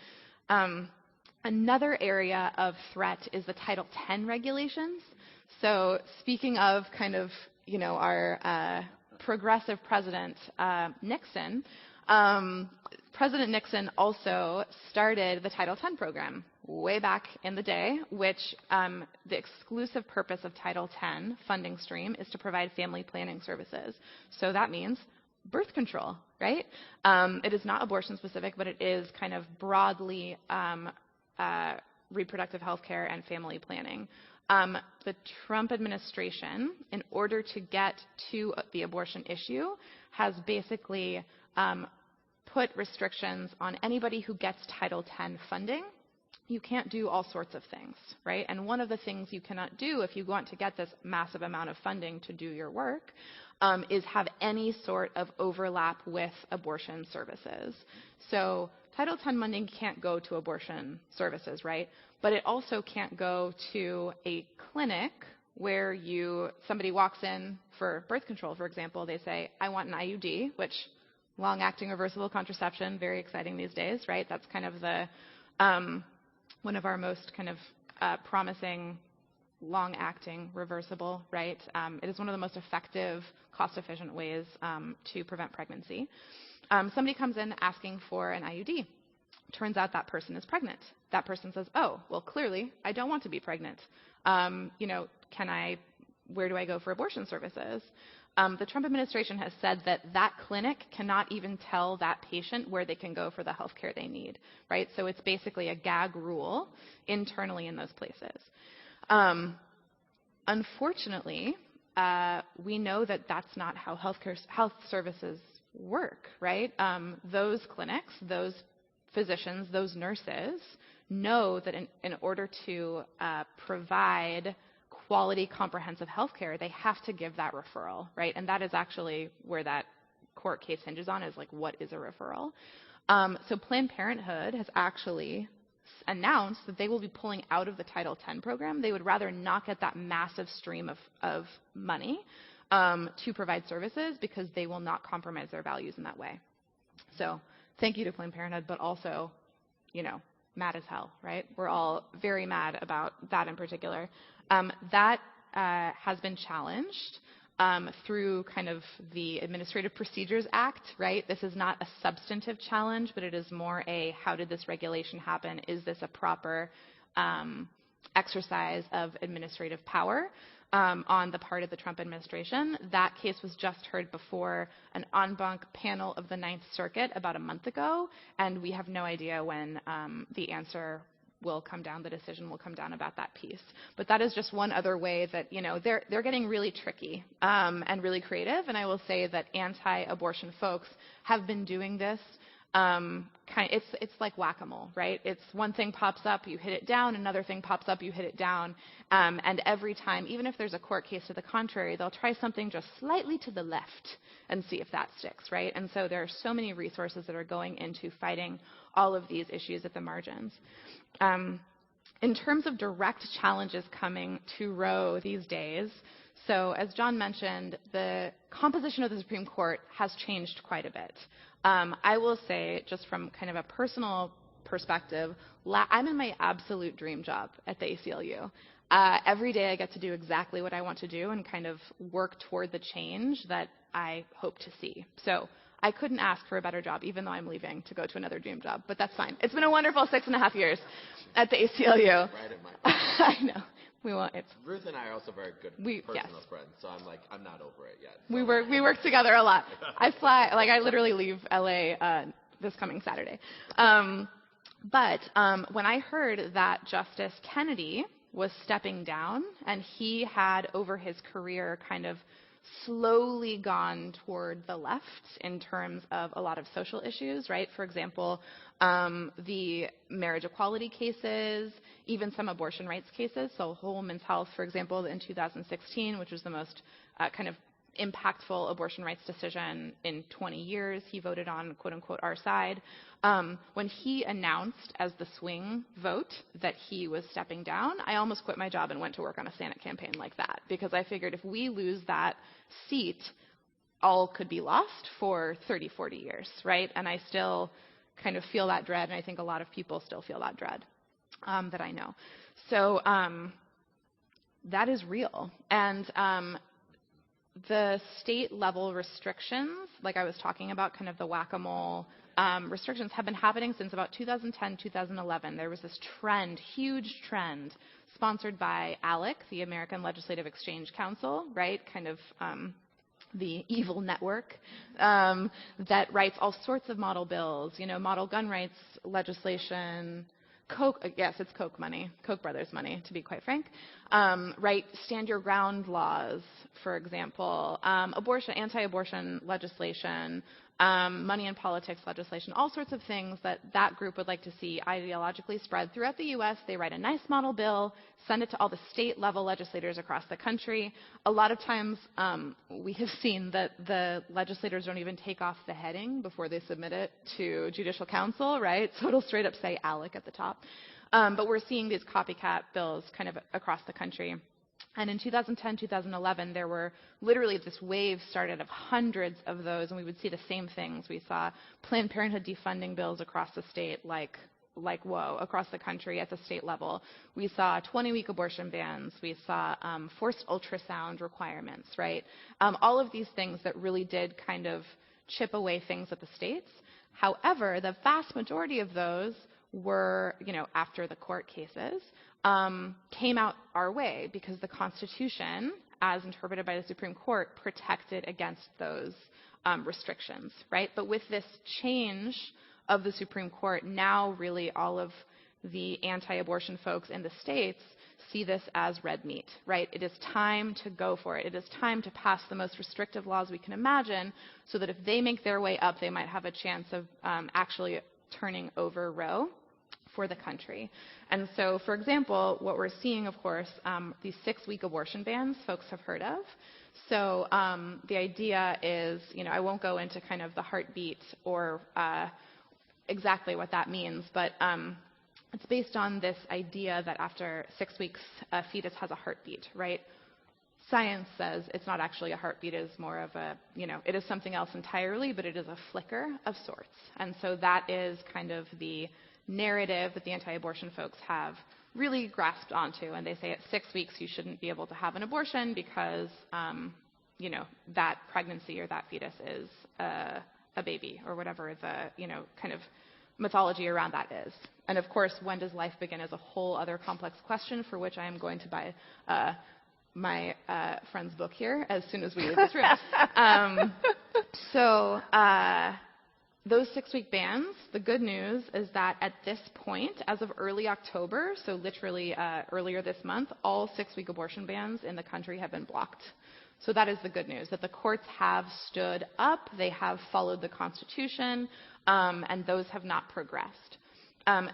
Another area of threat is the Title X regulations. So speaking of kind of, our progressive president, Nixon, President Nixon also started the Title X program way back in the day, which the exclusive purpose of Title X funding stream is to provide family planning services. So that means birth control, right? It is not abortion specific, but it is kind of broadly reproductive health care and family planning. The Trump administration, in order to get to the abortion issue, has basically put restrictions on anybody who gets Title X funding. you can't do all sorts of things, right? And one of the things you cannot do if you want to get this massive amount of funding to do your work is have any sort of overlap with abortion services. So Title X funding can't go to abortion services, right? But it also can't go to a clinic where somebody walks in for birth control, for example. They say, I want an IUD, which long-acting reversible contraception, very exciting these days, right? That's kind of the one of our most kind of promising long-acting reversible, right? It is one of the most effective, cost-efficient ways to prevent pregnancy. Somebody comes in asking for an IUD. Turns out that person is pregnant. That person says, oh, well, clearly, I don't want to be pregnant. Where do I go for abortion services? The Trump administration has said that clinic cannot even tell that patient where they can go for the health care they need, right? So it's basically a gag rule internally in those places. Unfortunately, we know that that's not how health services work, right? Those clinics, those physicians, those nurses know that in order to provide quality, comprehensive health care, they have to give that referral, right? And that is actually where that court case hinges on, is like, what is a referral? So Planned Parenthood has actually announced that they will be pulling out of the Title X program. They would rather not get that massive stream of money to provide services because they will not compromise their values in that way. So thank you to Planned Parenthood, but also, mad as hell, right? We're all very mad about that in particular. That has been challenged through kind of the Administrative Procedures Act, right? This is not a substantive challenge, but it is more a, how did this regulation happen? Is this a proper exercise of administrative power on the part of the Trump administration? That case was just heard before an en banc panel of the Ninth Circuit about a month ago, and we have no idea when the answer will come down, the decision will come down about that piece. But that is just one other way that, they're getting really tricky and really creative. And I will say that anti-abortion folks have been doing this. It's like whack-a-mole, right? It's one thing pops up, you hit it down, another thing pops up, you hit it down. And every time, even if there's a court case to the contrary, they'll try something just slightly to the left and see if that sticks, right? And so there are so many resources that are going into fighting all of these issues at the margins. In terms of direct challenges coming to Roe these days, so as John mentioned, the composition of the Supreme Court has changed quite a bit. I will say, just from kind of a personal perspective, I'm in my absolute dream job at the ACLU. Every day I get to do exactly what I want to do and kind of work toward the change that I hope to see. So I couldn't ask for a better job, even though I'm leaving to go to another dream job. But that's fine. It's been a wonderful 6.5 years at the ACLU. Right in my I know. We won't. Ruth and I are also very good personal friends, so I'm not over it yet. So. We work together a lot. I literally leave LA this coming Saturday. But when I heard that Justice Kennedy was stepping down, and he had over his career kind of slowly gone toward the left in terms of a lot of social issues, right? For example, the marriage equality cases, even some abortion rights cases. So Whole Woman's Health, for example, in 2016, which was the most kind of impactful abortion rights decision in 20 years. He voted on, quote unquote, our side. When he announced as the swing vote that he was stepping down, I almost quit my job and went to work on a Senate campaign like that, because I figured if we lose that seat, all could be lost for 30, 40 years, right? And I still kind of feel that dread, and I think a lot of people still feel that dread that I know. So that is real. And the state-level restrictions, like I was talking about, kind of the whack-a-mole restrictions, have been happening since about 2010, 2011. There was this trend, huge trend, sponsored by ALEC, the American Legislative Exchange Council, right, kind of the evil network that writes all sorts of model bills, model gun rights legislation, Koch, yes, it's Koch money, Koch brothers money, to be quite frank. right? Stand your ground laws, for example, anti-abortion legislation, money in politics legislation, all sorts of things that group would like to see ideologically spread throughout the U.S. They write a nice model bill, send it to all the state-level legislators across the country. A lot of times we have seen that the legislators don't even take off the heading before they submit it to Judicial Council, right? So it'll straight up say ALEC at the top. But we're seeing these copycat bills kind of across the country. And in 2010, 2011, there were literally this wave started of hundreds of those, and we would see the same things. We saw Planned Parenthood defunding bills across the state, like whoa, across the country at the state level. We saw 20-week abortion bans. We saw forced ultrasound requirements, right? All of these things that really did kind of chip away things at the states. However, the vast majority of those were, after the court cases, came out our way because the Constitution, as interpreted by the Supreme Court, protected against those restrictions, right? But with this change of the Supreme Court, now really all of the anti-abortion folks in the states see this as red meat, right? It is time to go for it. It is time to pass the most restrictive laws we can imagine so that if they make their way up, they might have a chance of actually turning over Roe for the country. And so, for example, what we're seeing, of course, these 6-week abortion bans folks have heard of. So the idea is, I won't go into kind of the heartbeat or exactly what that means, but it's based on this idea that after 6 weeks, a fetus has a heartbeat, right? Science says it's not actually a heartbeat, it is more of a, it is something else entirely, but it is a flicker of sorts. And so that is kind of the narrative that the anti-abortion folks have really grasped onto, and they say at 6 weeks you shouldn't be able to have an abortion because, that pregnancy or that fetus is a baby or whatever the, kind of mythology around that is. And of course, when does life begin is a whole other complex question for which I am going to buy my friend's book here as soon as we leave this room. Those 6-week bans, the good news is that at this point, as of early October, so literally earlier this month, all 6-week abortion bans in the country have been blocked. So that is the good news, that the courts have stood up, they have followed the Constitution, and those have not progressed.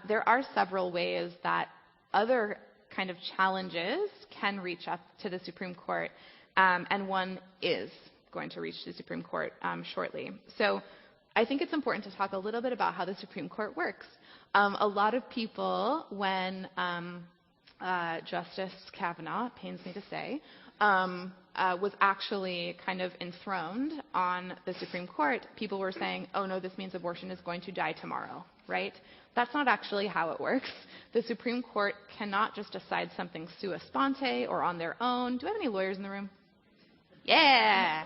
There are several ways that other kind of challenges can reach up to the Supreme Court, and one is going to reach the Supreme Court shortly. So I think it's important to talk a little bit about how the Supreme Court works. A lot of people, when Justice Kavanaugh, it pains me to say, was actually kind of enthroned on the Supreme Court, people were saying, oh no, this means abortion is going to die tomorrow, right? That's not actually how it works. The Supreme Court cannot just decide something sua sponte or on their own. Do I have any lawyers in the room? Yeah.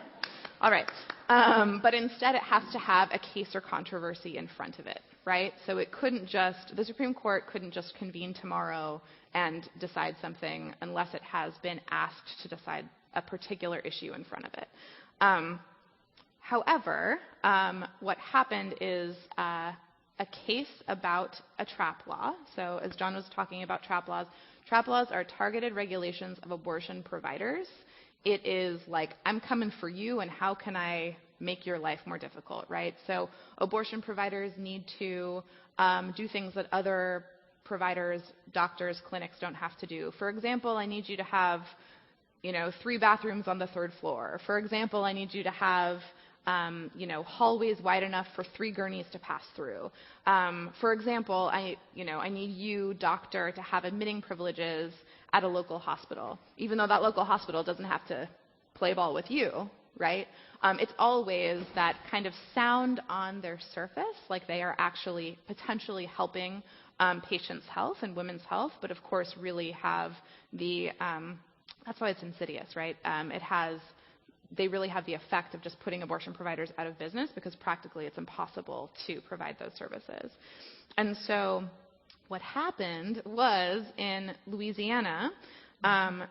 All right. But instead it has to have a case or controversy in front of it, right? So the Supreme Court couldn't just convene tomorrow and decide something unless it has been asked to decide a particular issue in front of it. However, what happened is a case about a trap law. So as John was talking about trap laws are targeted regulations of abortion providers. It is like, I'm coming for you, and how can I make your life more difficult, right? So abortion providers need to do things that other providers, doctors, clinics don't have to do. For example, I need you to have, 3 bathrooms on the 3rd floor. For example, I need you to have, hallways wide enough for 3 gurneys to pass through. For example, I need you, doctor, to have admitting privileges at a local hospital, even though that local hospital doesn't have to play ball with you, right? It's all ways that kind of sound on their surface like they are actually potentially helping patients' health and women's health, but of course really have that's why it's insidious, right? They really have the effect of just putting abortion providers out of business because practically it's impossible to provide those services. And so what happened was in Louisiana,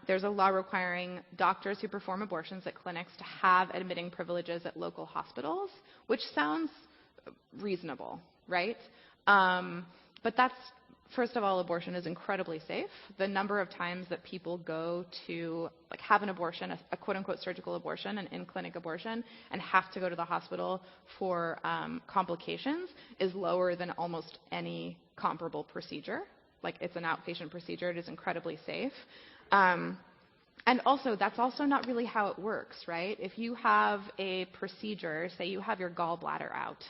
there's a law requiring doctors who perform abortions at clinics to have admitting privileges at local hospitals, which sounds reasonable, right? But that's First of all, abortion is incredibly safe. The number of times that people go to have an abortion, a quote-unquote surgical abortion, an in-clinic abortion, and have to go to the hospital for complications is lower than almost any comparable procedure. It's an outpatient procedure. It is incredibly safe. And also, that's also not really how it works, right? If you have a procedure, say you have your gallbladder out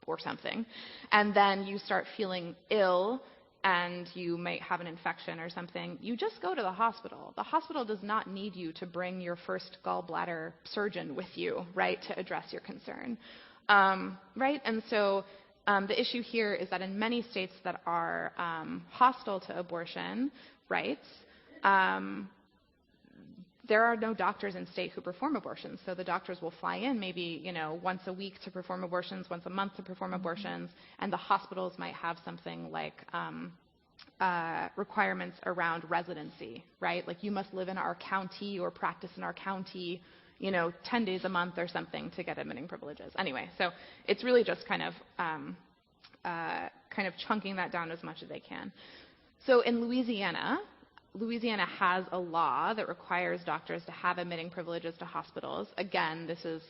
or something, and then you start feeling ill and you might have an infection or something, you just go to the hospital. The hospital does not need you to bring your first gallbladder surgeon with you, right, to address your concern, right? And so the issue here is that in many states that are hostile to abortion rights, there are no doctors in state who perform abortions. So the doctors will fly in maybe, once a week to perform abortions, once a month to perform abortions, and the hospitals might have something like requirements around residency, right? You must live in our county or practice in our county, 10 days a month or something to get admitting privileges. Anyway, so it's really just kind of chunking that down as much as they can. So in Louisiana has a law that requires doctors to have admitting privileges to hospitals. Again, this is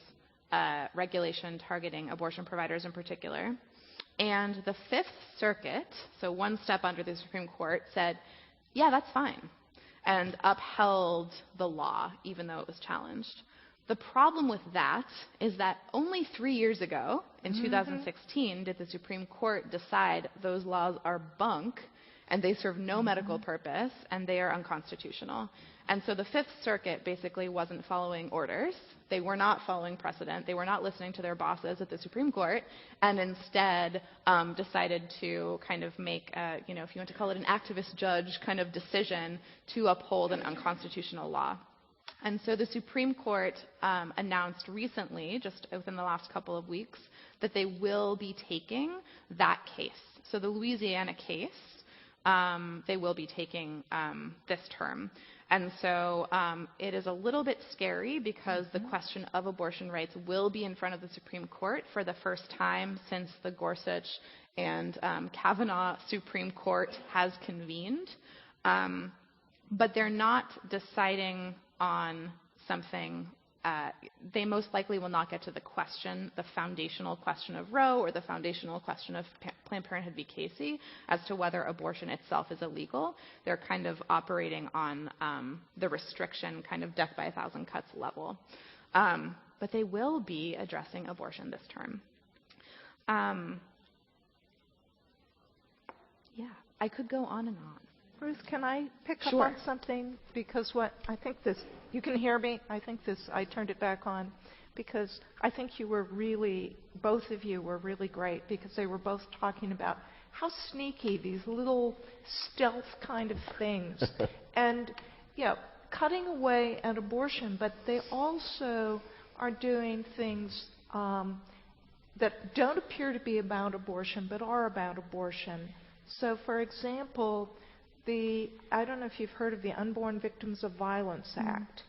regulation targeting abortion providers in particular. And the Fifth Circuit, so one step under the Supreme Court, said, yeah, that's fine, and upheld the law, even though it was challenged. The problem with that is that only 3 years ago, in 2016, did the Supreme Court decide those laws are bunk, and they serve no medical purpose, and they are unconstitutional. And so the Fifth Circuit basically wasn't following orders. They were not following precedent. They were not listening to their bosses at the Supreme Court, and instead decided to kind of make, if you want to call it an activist judge kind of decision to uphold an unconstitutional law. And so the Supreme Court announced recently, just within the last couple of weeks, that they will be taking that case. So the Louisiana case, they will be taking this term. And so it is a little bit scary because the question of abortion rights will be in front of the Supreme Court for the first time since the Gorsuch and Kavanaugh Supreme Court has convened. But they're not deciding on something. They most likely will not get to the question, the foundational question of Roe or the foundational question of Planned Parenthood v. Casey as to whether abortion itself is illegal. They're kind of operating on the restriction kind of death by 1,000 cuts level. But they will be addressing abortion this term. Yeah, I could go on and on. Ruth, can I pick Sure. up on something? Because you can hear me? I turned it back on because I think both of you were really great because they were both talking about how sneaky these little stealth kind of things. And, cutting away at abortion, but they also are doing things that don't appear to be about abortion, but are about abortion. So, for example, I don't know if you've heard of the Unborn Victims of Violence Act,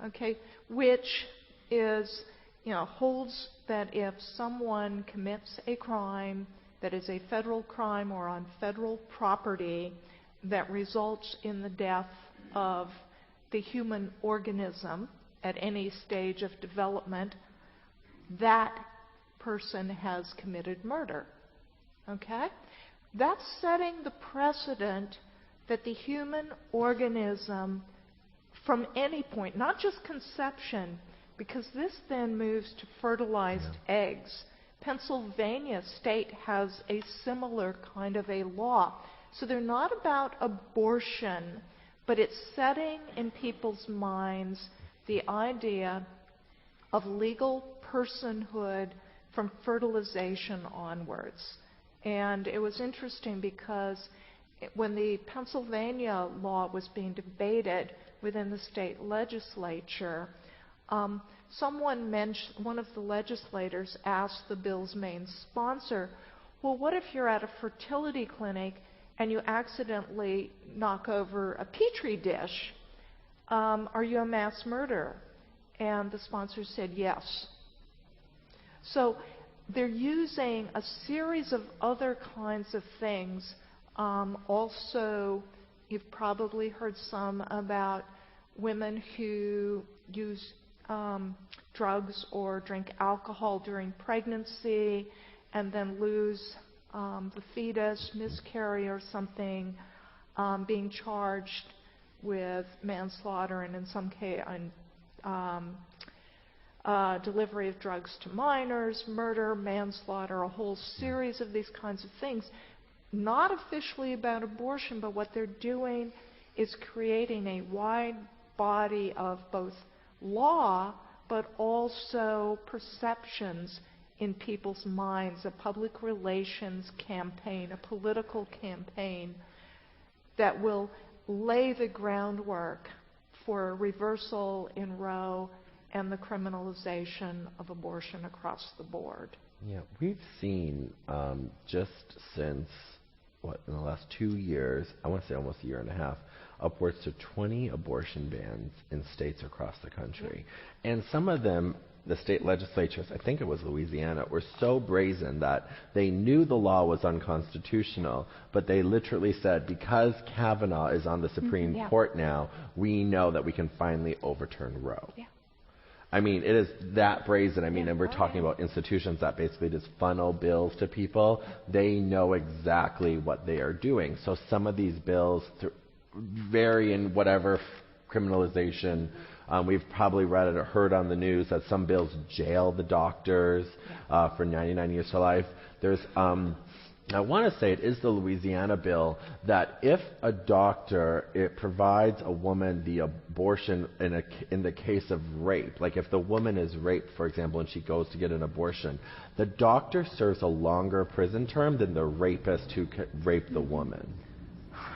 okay, which is, holds that if someone commits a crime that is a federal crime or on federal property that results in the death of the human organism at any stage of development, that person has committed murder, okay? That's setting the precedent that the human organism, from any point, not just conception, because this then moves to fertilized eggs. Pennsylvania state has a similar kind of a law. So they're not about abortion, but it's setting in people's minds the idea of legal personhood from fertilization onwards. And it was interesting because when the Pennsylvania law was being debated within the state legislature, one of the legislators asked the bill's main sponsor, well, what if you're at a fertility clinic and you accidentally knock over a petri dish? Are you a mass murderer? And the sponsor said yes. So they're using a series of other kinds of things Also, you've probably heard some about women who use drugs or drink alcohol during pregnancy and then lose the fetus, miscarry or something, being charged with manslaughter and in some case delivery of drugs to minors, murder, manslaughter, a whole series of these kinds of things. Not officially about abortion, but what they're doing is creating a wide body of both law but also perceptions in people's minds, a public relations campaign, a political campaign that will lay the groundwork for a reversal in Roe and the criminalization of abortion across the board. Yeah, we've seen just since, in the last 2 years, I want to say almost a year and a half, upwards to 20 abortion bans in states across the country. Yeah. And some of them, the state legislatures, I think it was Louisiana, were so brazen that they knew the law was unconstitutional, but they literally said, because Kavanaugh is on the Supreme Court now, we know that we can finally overturn Roe. Yeah. I mean, it is that brazen. I mean, and we're talking about institutions that basically just funnel bills to people. They know exactly what they are doing. So some of these bills vary in whatever criminalization. We've probably read it or heard on the news that some bills jail the doctors for 99 years to life. There's, I want to say it is the Louisiana bill that if a doctor, it provides a woman the abortion in the case of rape, like if the woman is raped, for example, and she goes to get an abortion, the doctor serves a longer prison term than the rapist who raped the woman.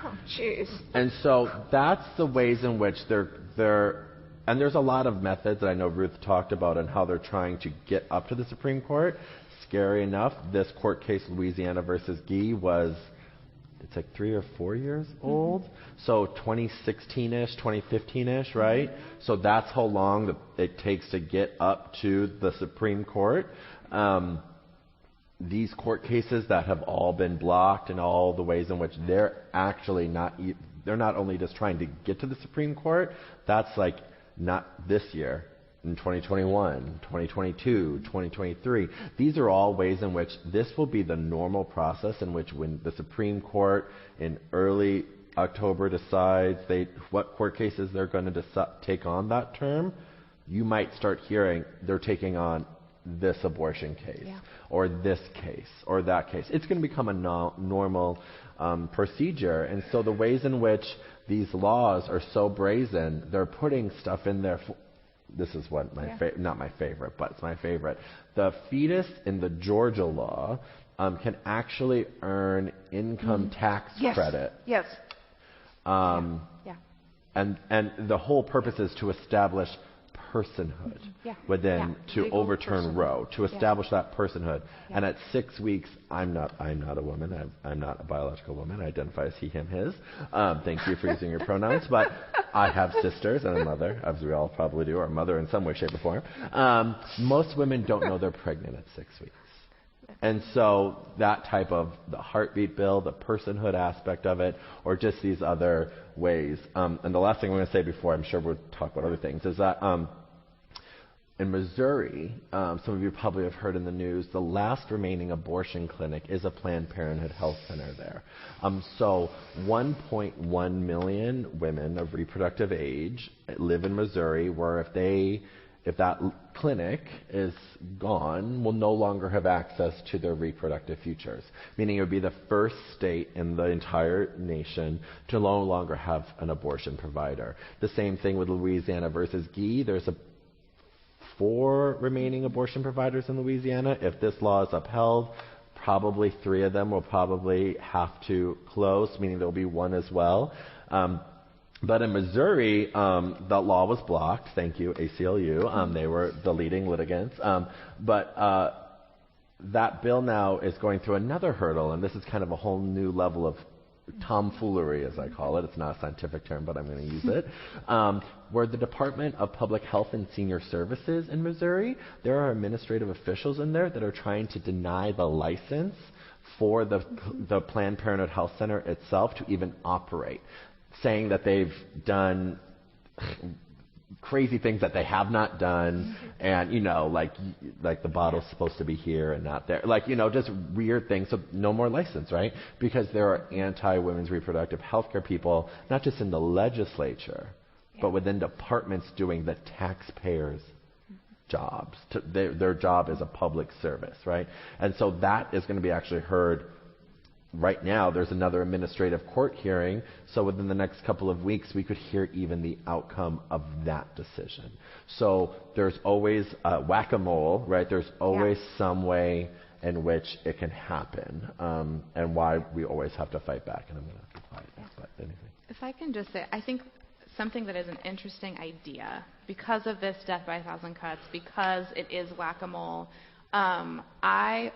Oh, jeez. And so that's the ways in which they're and there's a lot of methods that I know Ruth talked about and how they're trying to get up to the Supreme Court. Scary enough, this court case, Louisiana versus Guy, it's like 3 or 4 years old. So 2016-ish, 2015-ish, right? So that's how long it takes to get up to the Supreme Court. These court cases that have all been blocked and all the ways in which they're actually they're not only just trying to get to the Supreme Court, that's like not this year, in 2021, 2022, 2023. These are all ways in which this will be the normal process in which when the Supreme Court in early October decides what court cases they're going to take on that term, you might start hearing they're taking on this abortion case or this case or that case. It's going to become a normal procedure. And so the ways in which these laws are so brazen, they're putting stuff in there. This is what not my favorite, but it's my favorite. The fetus in the Georgia law can actually earn income tax credit. Yes. And the whole purpose is to establish personhood to overturn Roe, to establish that personhood. And at 6 weeks, I'm not a woman. I'm not a biological woman. I identify as he, him, his. Thank you for using your pronouns. But I have sisters and a mother, as we all probably do, or a mother in some way, shape, or form. Most women don't know they're pregnant at 6 weeks. And so that type of the heartbeat bill, the personhood aspect of it, or just these other ways. And the last thing I'm going to say before I'm sure we'll talk about other things is that in Missouri, some of you probably have heard in the news, the last remaining abortion clinic is a Planned Parenthood health center there. So 1.1 million women of reproductive age live in Missouri where if that clinic is gone, will no longer have access to their reproductive futures. Meaning it would be the first state in the entire nation to no longer have an abortion provider. The same thing with Louisiana versus Guy. There's 4 remaining abortion providers in Louisiana. If this law is upheld, probably 3 of them will probably have to close, meaning there will be 1 as well. But in Missouri, that law was blocked. Thank you, ACLU. They were the leading litigants. But that bill now is going through another hurdle, and this is kind of a whole new level of tomfoolery, as I call it. It's not a scientific term, but I'm going to use it. Where the Department of Public Health and Senior Services in Missouri, there are administrative officials in there that are trying to deny the license for the Planned Parenthood Health Center itself to even operate, saying that they've done crazy things that they have not done, and like the bottle's supposed to be here and not there, just weird things. So no more license, right? Because there are anti-women's reproductive health care people, not just in the legislature, but within departments doing the taxpayers' jobs. Their job is a public service, right? And so that is going to be actually heard. Right now, there's another administrative court hearing, so within the next couple of weeks, we could hear even the outcome of that decision. So there's always whack-a-mole, right? There's always some way in which it can happen, and why we always have to fight back. And I'm going to be quiet now, but anything. If I can just say, I think something that is an interesting idea, because of this death by 1,000 cuts, because it is whack-a-mole, I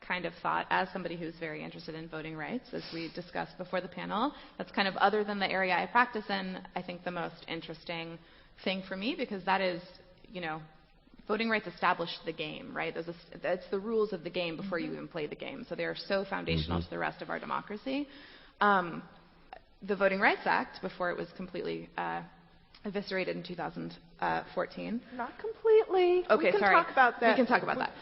kind of thought, as somebody who's very interested in voting rights, as we discussed before the panel, that's kind of, other than the area I practice in, I think the most interesting thing for me, because that is, voting rights established the game, right? That's the rules of the game before you even play the game. So they are so foundational to the rest of our democracy. The Voting Rights Act, before it was completely eviscerated in 2014. Not completely. Okay, we can sorry. talk about that. We can talk about that.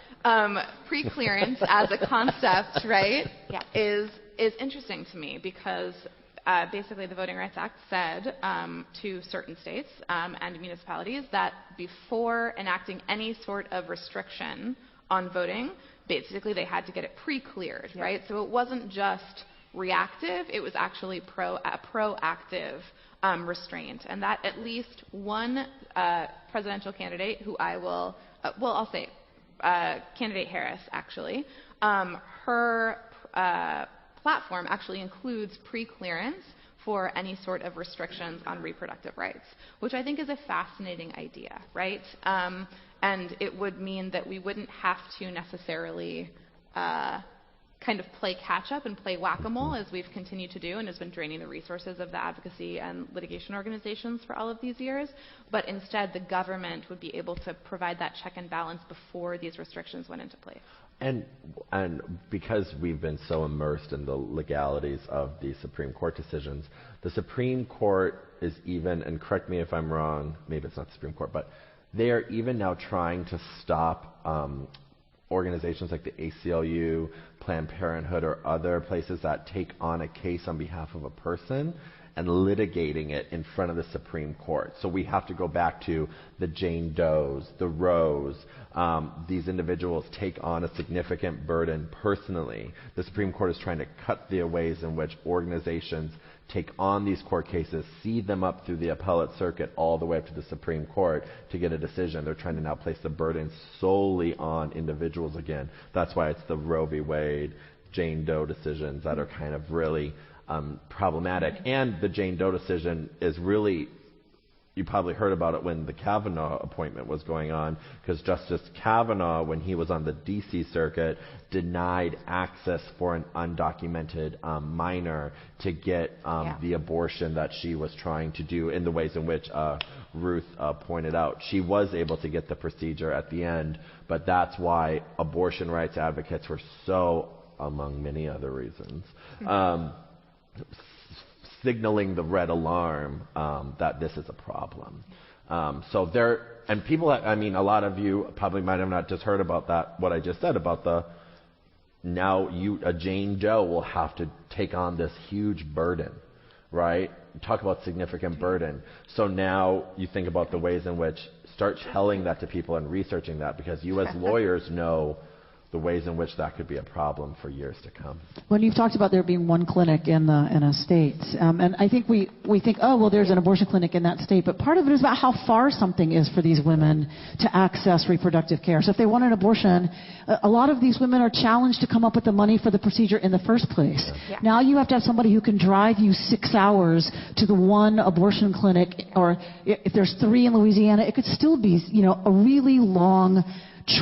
Pre-clearance as a concept, right, is interesting to me because basically the Voting Rights Act said to certain states and municipalities that before enacting any sort of restriction on voting, basically they had to get it pre-cleared, right? So it wasn't just reactive, it was actually proactive restraint, and that at least one presidential candidate who I will, I'll say candidate Harris actually, her platform actually includes pre-clearance for any sort of restrictions on reproductive rights, which I think is a fascinating idea, right? And it would mean that we wouldn't have to necessarily kind of play catch-up and play whack-a-mole, as we've continued to do and has been draining the resources of the advocacy and litigation organizations for all of these years. But instead, the government would be able to provide that check and balance before these restrictions went into place. And because we've been so immersed in the legalities of the Supreme Court decisions, the Supreme Court is even, and correct me if I'm wrong, maybe it's not the Supreme Court, but they are even now trying to stop organizations like the ACLU, Planned Parenthood, or other places that take on a case on behalf of a person and litigating it in front of the Supreme Court. So we have to go back to the Jane Does, the Roes. These individuals take on a significant burden personally. The Supreme Court is trying to cut the ways in which organizations take on these court cases, see them up through the appellate circuit all the way up to the Supreme Court to get a decision. They're trying to now place the burden solely on individuals again. That's why it's the Roe v. Wade, Jane Doe decisions that are kind of really problematic. And the Jane Doe decision is really, you probably heard about it when the Kavanaugh appointment was going on, because Justice Kavanaugh, when he was on the D.C. circuit, denied access for an undocumented minor to get the abortion that she was trying to do in the ways in which Ruth pointed out. She was able to get the procedure at the end, but that's why abortion rights advocates were so, among many other reasons, signaling the red alarm that this is a problem. So there, and people, I mean, a lot of you probably might have not just heard about that, what I just said about the, now a Jane Doe will have to take on this huge burden, right? Talk about significant burden. So now you think about the ways in which, start telling that to people and researching that, because you as lawyers know the ways in which that could be a problem for years to come. When you've talked about there being one clinic in a state, and I think we think, oh, well, there's an abortion clinic in that state, but part of it is about how far something is for these women to access reproductive care. So if they want an abortion, a lot of these women are challenged to come up with the money for the procedure in the first place. Yeah. Now you have to have somebody who can drive you 6 hours to the one abortion clinic, or if there's 3 in Louisiana, it could still be, a really long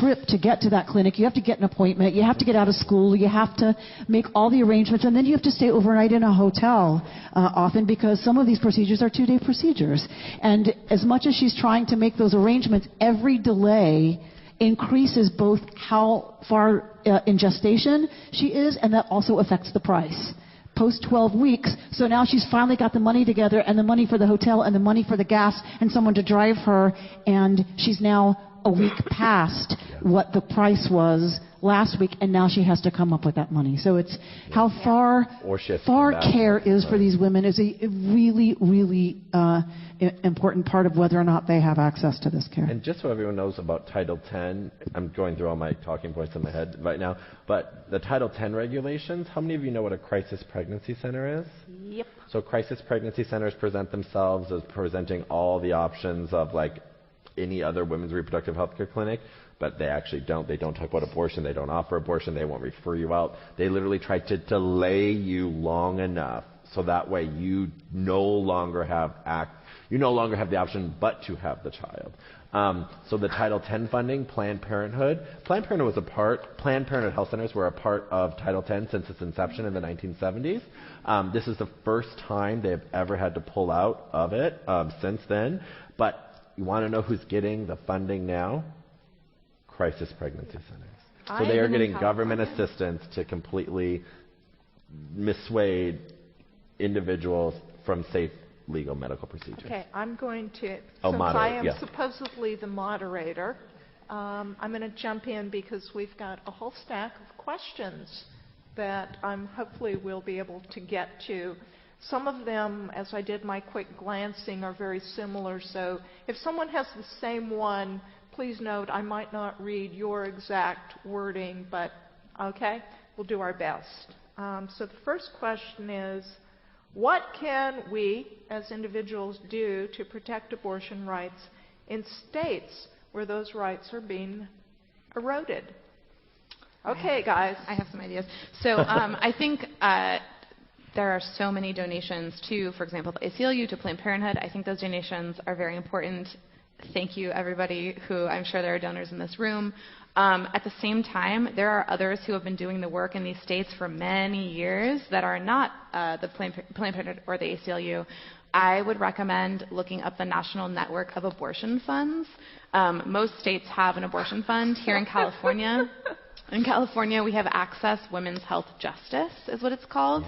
trip to get to that clinic. You have to get an appointment. You have to get out of school. You have to make all the arrangements, and then you have to stay overnight in a hotel often, because some of these procedures are 2-day procedures. And as much as she's trying to make those arrangements, every delay increases both how far in gestation she is, and that also affects the price. Post 12 weeks, so now she's finally got the money together, and the money for the hotel, and the money for the gas, and someone to drive her, and she's now a week past what the price was last week, and now she has to come up with that money. So it's how far care is for these women is a really, really important part of whether or not they have access to this care. And just so everyone knows about Title 10, I'm going through all my talking points in my head right now, but the Title 10 regulations, how many of you know what a crisis pregnancy center is? Yep. So crisis pregnancy centers present themselves as presenting all the options of like any other women's reproductive health care clinic, but they actually don't. They don't talk about abortion. They don't offer abortion. They won't refer you out. They literally try to delay you long enough so that way you no longer have the option but to have the child. So the Title 10 funding, Planned Parenthood health centers were a part of Title 10 since its inception in the 1970s. This is the first time they've ever had to pull out of it since then. But you want to know who's getting the funding now? Crisis pregnancy centers. So they are getting government assistance to completely dissuade individuals from safe legal medical procedures. Okay, I'm going to, I am supposedly the moderator, I'm going to jump in because we've got a whole stack of questions that hopefully we'll be able to get to. Some of them, as I did my quick glancing, are very similar. So if someone has the same one, please note I might not read your exact wording, but okay, we'll do our best. So the first question is, what can we as individuals do to protect abortion rights in states where those rights are being eroded? Okay, guys. I have some ideas. So I think there are so many donations to, for example, the ACLU, to Planned Parenthood. I think those donations are very important. Thank you, everybody who, I'm sure there are donors in this room. At the same time, there are others who have been doing the work in these states for many years that are not the Planned Parenthood or the ACLU. I would recommend looking up the National Network of Abortion Funds. Most states have an abortion fund. Here in California, we have Access Women's Health Justice, is what it's called.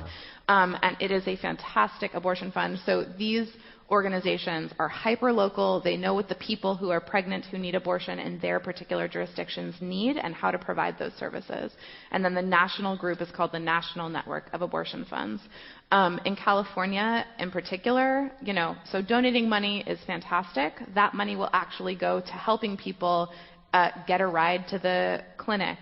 And it is a fantastic abortion fund. So these organizations are hyper-local. They know what the people who are pregnant who need abortion in their particular jurisdictions need and how to provide those services. And then the national group is called the National Network of Abortion Funds. In California, in particular, so donating money is fantastic. That money will actually go to helping people get a ride to the clinic,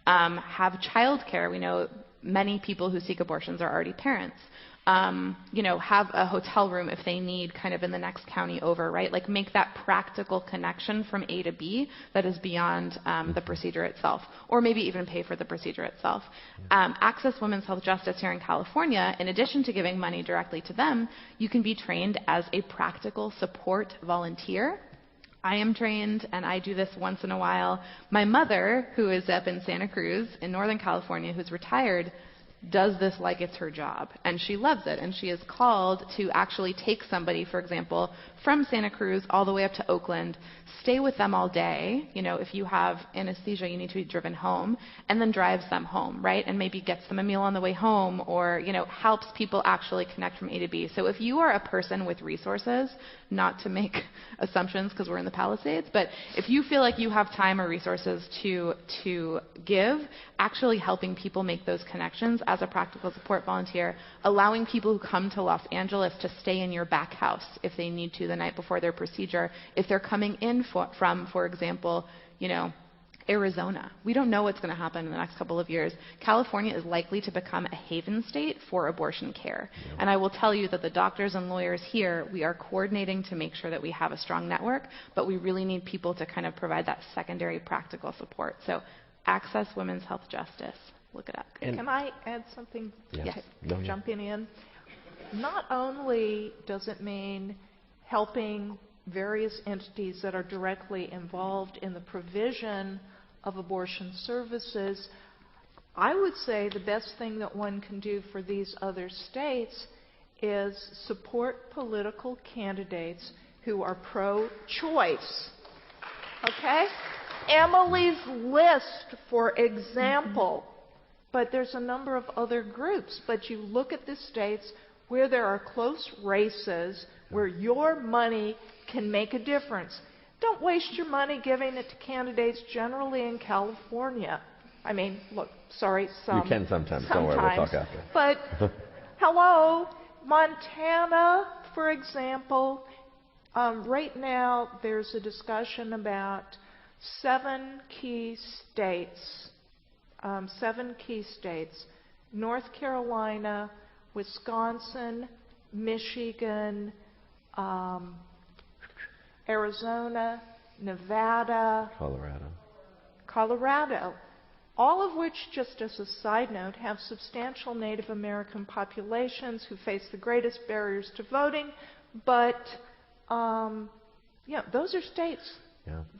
have childcare. We know many people who seek abortions are already parents. Have a hotel room if they need kind of in the next county over, right? Like make that practical connection from A to B that is beyond the procedure itself, or maybe even pay for the procedure itself. Access Women's Health Justice here in California, in addition to giving money directly to them, you can be trained as a practical support volunteer. I am trained, and I do this once in a while. My mother, who is up in Santa Cruz in Northern California, who's retired, does this like it's her job, and she loves it, and she is called to actually take somebody, for example, from Santa Cruz all the way up to Oakland, stay with them all day, if you have anesthesia, you need to be driven home, and then drives them home, right, and maybe gets them a meal on the way home, or, helps people actually connect from A to B. So if you are a person with resources, not to make assumptions because we're in the Palisades, but if you feel like you have time or resources to give, actually helping people make those connections as a practical support volunteer, allowing people who come to Los Angeles to stay in your back house if they need to the night before their procedure, if they're coming in from, for example, Arizona. We don't know what's going to happen in the next couple of years. California is likely to become a haven state for abortion care. Yeah. And I will tell you that the doctors and lawyers here, we are coordinating to make sure that we have a strong network, but we really need people to kind of provide that secondary practical support. So Access Women's Health Justice. Look it up. Can I add something? Yes. Jumping in. Not only does it mean helping various entities that are directly involved in the provision of abortion services, I would say the best thing that one can do for these other states is support political candidates who are pro-choice. Okay? Emily's list, for example. But there's a number of other groups. But you look at the states where there are close races, where your money can make a difference. Don't waste your money giving it to candidates generally in California. I mean, look, sorry, You can sometimes. Don't worry, we'll talk after. But, hello, Montana, for example, right now there's a discussion about 7 key states, North Carolina, Wisconsin, Michigan, Arizona, Nevada, Colorado, all of which, just as a side note, have substantial Native American populations who face the greatest barriers to voting. But, those are states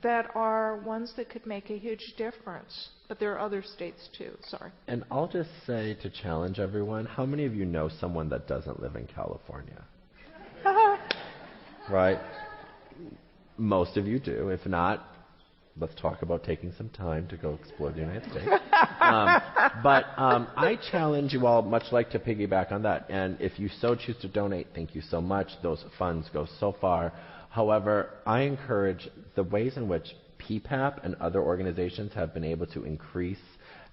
that are ones that could make a huge difference. But there are other states too, sorry. And I'll just say, to challenge everyone, how many of you know someone that doesn't live in California? Right? Most of you do. If not, let's talk about taking some time to go explore the United States. But I challenge you all, much like to piggyback on that. And if you so choose to donate, thank you so much. Those funds go so far. However, I encourage the ways in which PPAP and other organizations have been able to increase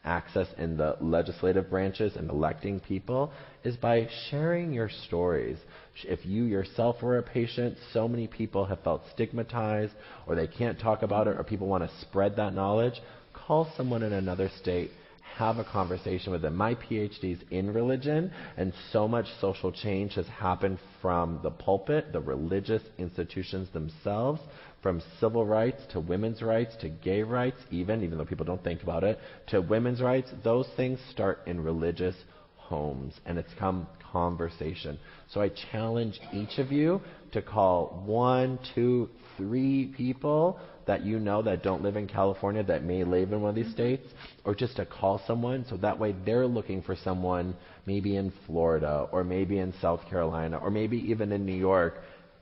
access in the legislative branches and electing people is by sharing your stories. If you yourself were a patient, so many people have felt stigmatized, or they can't talk about it, or people want to spread that knowledge. Call someone in another state, have a conversation with them. My PhD is in religion, and so much social change has happened from the pulpit, the religious institutions themselves, from civil rights to women's rights to gay rights, even though people don't think about it, to women's rights. Those things start in religious homes, and it's come conversation. So I challenge each of you to call 1, 2, 3 people that you know that don't live in California that may live in one of these states, or just to call someone so that way they're looking for someone maybe in Florida or maybe in South Carolina or maybe even in New York,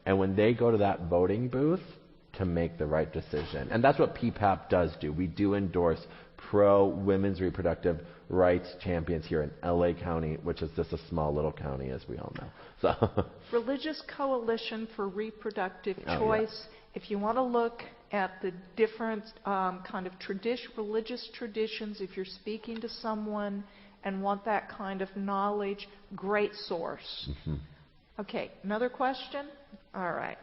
and when they go to that voting booth, to make the right decision. And that's what PPAP does do. We do endorse pro-women's reproductive rights champions here in LA County, which is just a small little county, as we all know. So, Religious Coalition for Reproductive Choice. Yeah. If you want to look at the different kind of religious traditions, if you're speaking to someone and want that kind of knowledge, great source. Mm-hmm. Okay, another question? All right.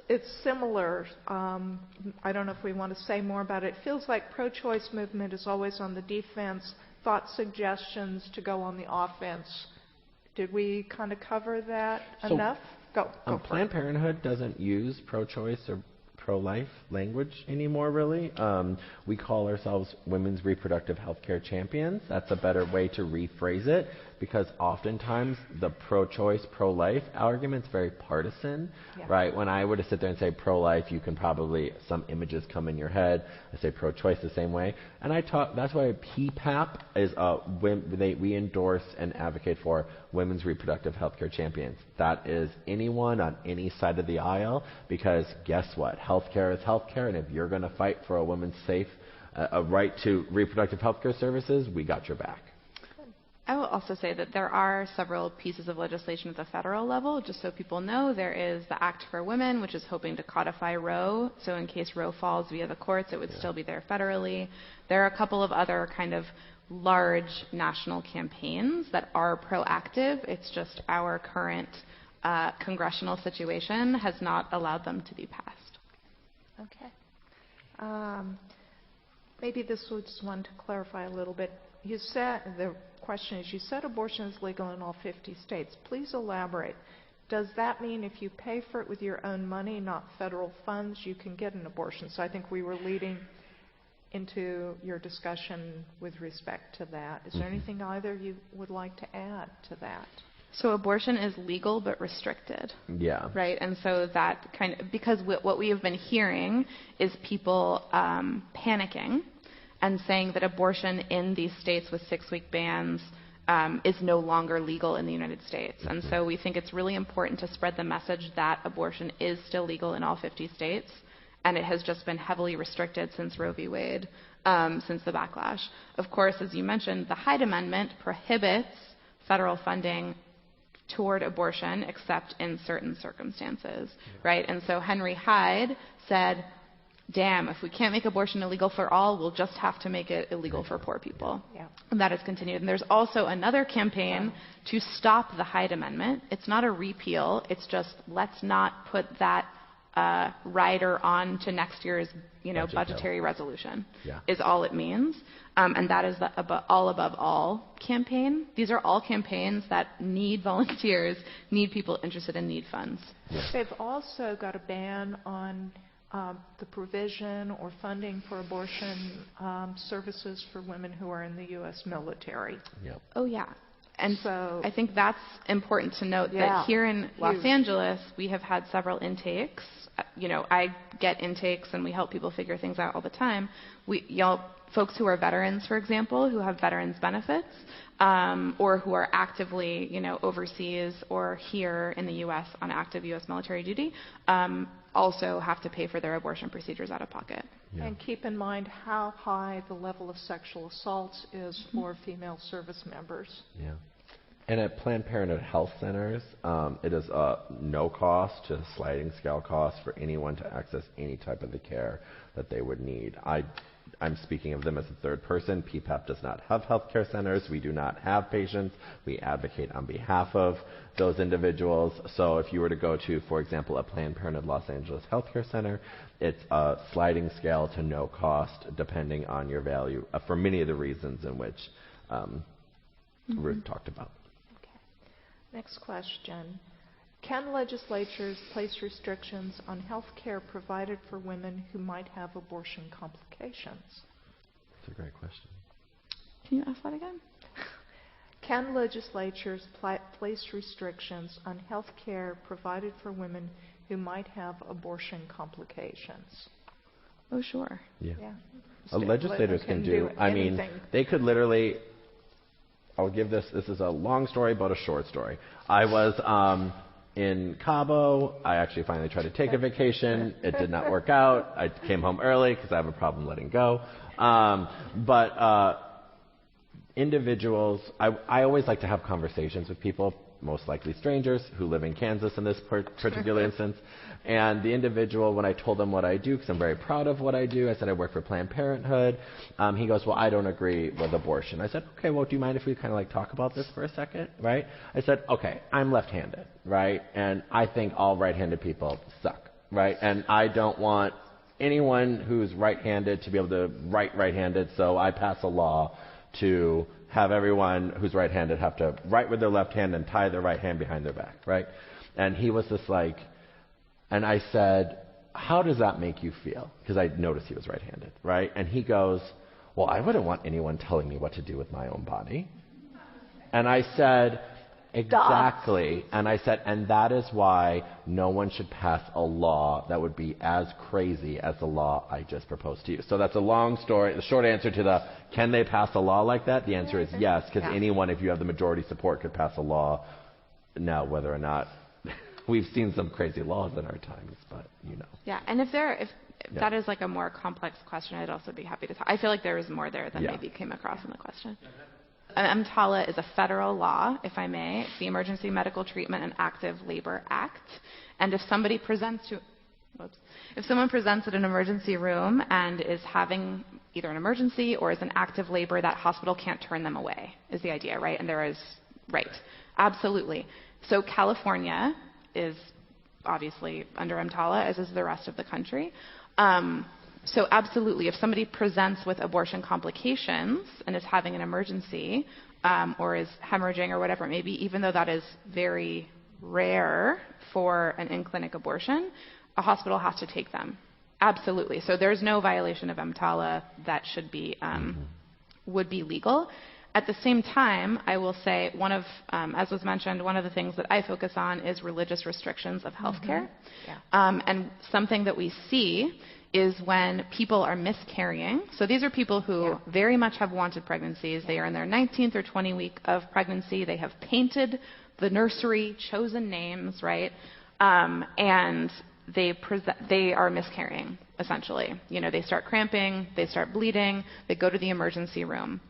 It's similar. I don't know if we want to say more about it. It feels like pro-choice movement is always on the defense. Thoughts, suggestions to go on the offense. Did we kind of cover that enough? Go Planned Parenthood doesn't use pro-choice or pro-life language anymore, really. We call ourselves women's reproductive health care champions. That's a better way to rephrase it, because oftentimes the pro-choice, pro-life argument's very partisan, right? When I were to sit there and say pro-life, you can probably, some images come in your head. I say pro-choice the same way. And that's why PPAP is, we endorse and advocate for women's reproductive health care champions. That is anyone on any side of the aisle, because guess what? Healthcare is healthcare, and if you're going to fight for a woman's safe, a right to reproductive health care services, we got your back. I will also say that there are several pieces of legislation at the federal level. Just so people know, there is the Act for Women, which is hoping to codify Roe. So in case Roe falls via the courts, it would still be there federally. There are a couple of other kind of large national campaigns that are proactive. It's just our current congressional situation has not allowed them to be passed. Okay. Maybe this was just one to clarify a little bit. You said, the question is, you said abortion is legal in all 50 states. Please elaborate. Does that mean if you pay for it with your own money, not federal funds, you can get an abortion? So I think we were leading into your discussion with respect to that. Is there anything either you would like to add to that? So abortion is legal but restricted. Yeah. Right? And so that kind of, because what we have been hearing is people panicking and saying that abortion in these states with 6-week bans is no longer legal in the United States. And so we think it's really important to spread the message that abortion is still legal in all 50 states, and it has just been heavily restricted since Roe v. Wade, since the backlash. Of course, as you mentioned, the Hyde Amendment prohibits federal funding toward abortion except in certain circumstances, right? And so Henry Hyde said, damn, if we can't make abortion illegal for all, we'll just have to make it illegal for poor people. Yeah. And that has continued. And there's also another campaign to stop the Hyde Amendment. It's not a repeal. It's just let's not put that rider on to next year's budgetary resolution is all it means. And that is the All Above All campaign. These are all campaigns that need volunteers, need people interested and need funds. They've also got a ban on the provision or funding for abortion services for women who are in the U.S. military. Yep. Oh, yeah. And so I think that's important to note that here in Los Angeles, we have had several intakes. I get intakes and we help people figure things out all the time. Folks who are veterans, for example, who have veterans benefits, or who are actively, overseas or here in the U.S. on active U.S. military duty, also have to pay for their abortion procedures out of pocket. Yeah. And keep in mind how high the level of sexual assaults is for female service members. Yeah. And at Planned Parenthood health centers, it is a no cost to sliding scale cost for anyone to access any type of the care that they would need. I'm speaking of them as a third person. PPAP does not have healthcare centers. We do not have patients. We advocate on behalf of those individuals. So if you were to go to, for example, a Planned Parenthood Los Angeles healthcare center, it's a sliding scale to no cost depending on your value for many of the reasons in which Ruth talked about. Okay. Next question. Can legislatures place restrictions on health care provided for women who might have abortion complications? That's a great question. Can you ask that again? Can legislatures place restrictions on health care provided for women who might have abortion complications? Oh, sure. Yeah. Legislators can do they could literally, I'll give this is a long story but a short story. I was in Cabo. I actually finally tried to take a vacation. It did not work out. I came home early because I have a problem letting go. But individuals, I always like to have conversations with people, most likely strangers, who live in Kansas in this particular instance. And the individual, when I told him what I do, because I'm very proud of what I do, I said I work for Planned Parenthood. He goes, well, I don't agree with abortion. I said, okay, well, do you mind if we kind of talk about this for a second, right? I said, okay, I'm left-handed, right? And I think all right-handed people suck, right? And I don't want anyone who's right-handed to be able to write right-handed, so I pass a law to have everyone who's right-handed have to write with their left hand and tie their right hand behind their back, right? And he was just like, and I said, how does that make you feel? Because I noticed he was right-handed, right? And he goes, well, I wouldn't want anyone telling me what to do with my own body. And I said, exactly. And I said, and that is why no one should pass a law that would be as crazy as the law I just proposed to you. So that's a long story. The short answer to the, can they pass a law like that? The answer is yes, because anyone, if you have the majority support, could pass a law. Now, whether or not we've seen some crazy laws in our times, but Yeah, and if that is a more complex question, I'd also be happy to talk. I feel like there is more there than maybe came across in the question. EMTALA is a federal law, if I may. It's the Emergency Medical Treatment and Active Labor Act. And if someone presents at an emergency room and is having either an emergency or is in active labor, that hospital can't turn them away, is the idea, right? And there is, right, absolutely. So California is obviously under EMTALA, as is the rest of the country. So absolutely, if somebody presents with abortion complications and is having an emergency or is hemorrhaging or whatever it may be, even though that is very rare for an in-clinic abortion, a hospital has to take them. Absolutely. So there's no violation of EMTALA that should be would be legal. At the same time, I will say as was mentioned, one of the things that I focus on is religious restrictions of healthcare. And something that we see is when people are miscarrying. So these are people who very much have wanted pregnancies. They are in their 19th or 20th week of pregnancy. They have painted the nursery, chosen names, right? And they are miscarrying, essentially. They start cramping, they start bleeding, they go to the emergency room.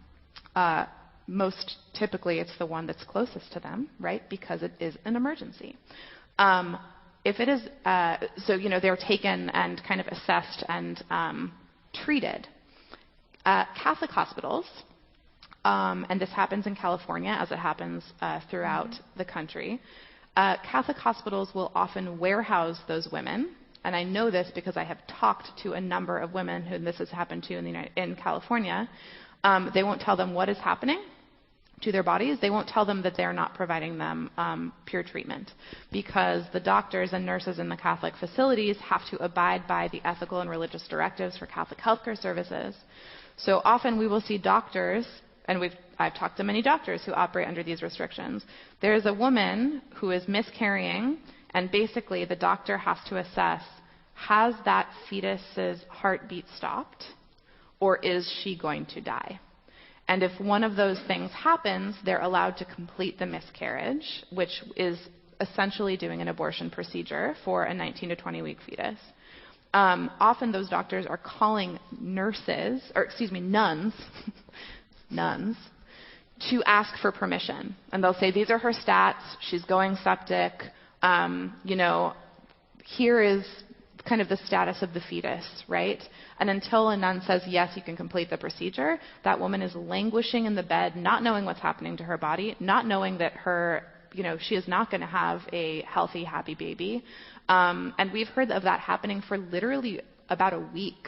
Most typically, it's the one that's closest to them, right? Because it is an emergency. If it is, they're taken and kind of assessed and treated. Catholic hospitals, and this happens in California as it happens throughout the country, Catholic hospitals will often warehouse those women. And I know this because I have talked to a number of women who this has happened to in California. They won't tell them what is happening to their bodies. They won't tell them that they're not providing them pure treatment, because the doctors and nurses in the Catholic facilities have to abide by the ethical and religious directives for Catholic healthcare services. So often we will see doctors, and I've talked to many doctors who operate under these restrictions. There is a woman who is miscarrying, and basically the doctor has to assess, has that fetus's heartbeat stopped, or is she going to die? And if one of those things happens, they're allowed to complete the miscarriage, which is essentially doing an abortion procedure for a 19 to 20-week fetus. Often those doctors are calling nuns, nuns, to ask for permission. And they'll say, these are her stats, she's going septic, here is kind of the status of the fetus, right? And until a nun says, yes, you can complete the procedure, that woman is languishing in the bed, not knowing what's happening to her body, not knowing that she is not going to have a healthy, happy baby. And we've heard of that happening for literally about a week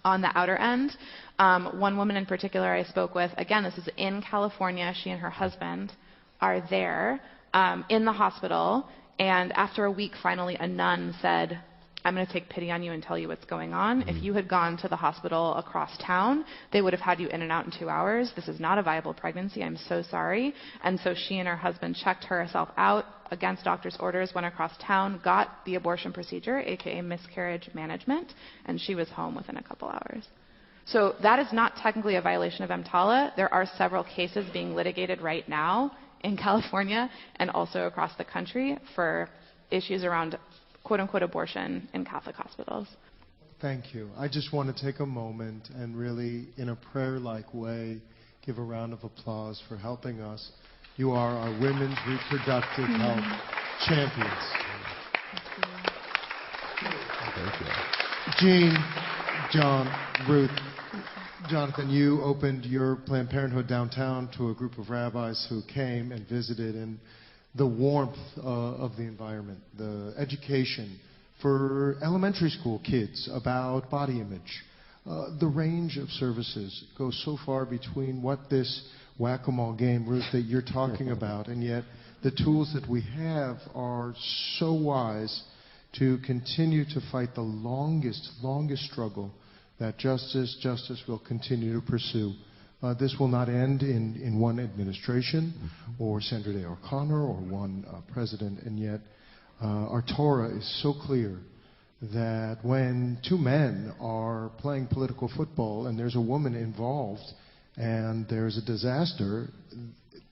on the outer end. One woman in particular I spoke with, again, this is in California, she and her husband are there in the hospital, and after a week, finally, a nun said, I'm going to take pity on you and tell you what's going on. If you had gone to the hospital across town, they would have had you in and out in 2 hours. This is not a viable pregnancy. I'm so sorry. And so she and her husband checked herself out against doctor's orders, went across town, got the abortion procedure, aka miscarriage management, and she was home within a couple hours. So that is not technically a violation of EMTALA. There are several cases being litigated right now in California and also across the country for issues around quote-unquote abortion in Catholic hospitals. Thank you. I just want to take a moment and really, in a prayer-like way, give a round of applause for helping us. You are our women's reproductive health champions. Thank you. Jean, John, Ruth, Jonathan, you opened your Planned Parenthood downtown to a group of rabbis who came and visited, and the warmth of the environment, the education for elementary school kids about body image. The range of services goes so far between what this whack-a-mole game, Ruth, that you're talking about, and yet the tools that we have are so wise to continue to fight the longest struggle that justice will continue to pursue. This will not end in one administration or Sandra Day O'Connor or one president, and yet our Torah is so clear that when two men are playing political football and there's a woman involved and there's a disaster,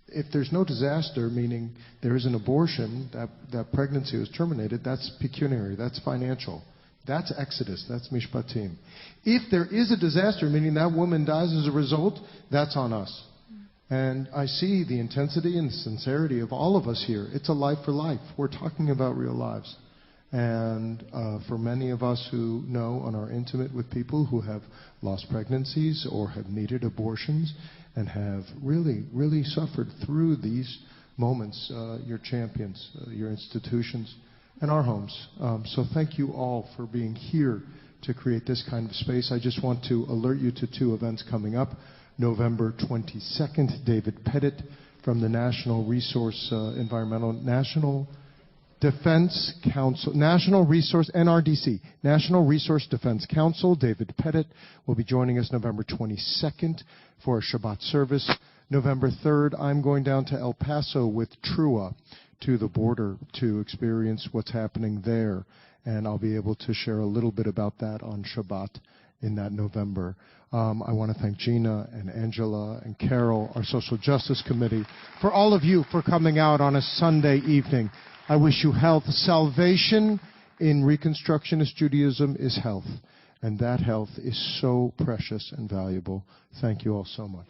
if there's no disaster, meaning there is an abortion, that pregnancy was terminated, that's pecuniary, that's financial. That's Exodus. That's Mishpatim. If there is a disaster, meaning that woman dies as a result, that's on us. And I see the intensity and the sincerity of all of us here. It's a life for life. We're talking about real lives. And for many of us who know and are intimate with people who have lost pregnancies or have needed abortions and have really, really suffered through these moments, your champions, your institutions, and our homes. So thank you all for being here to create this kind of space. I just want to alert you to two events coming up. November 22nd, David Pettit from the National Resource National Defense Council, National Resource, NRDC, National Resource Defense Council. David Pettit will be joining us November 22nd for a Shabbat service. November 3rd, I'm going down to El Paso with Trua to the border to experience what's happening there. And I'll be able to share a little bit about that on Shabbat in that November. I want to thank Gina and Angela and Carol, our Social Justice Committee, for all of you for coming out on a Sunday evening. I wish you health, salvation in Reconstructionist Judaism is health. And that health is so precious and valuable. Thank you all so much.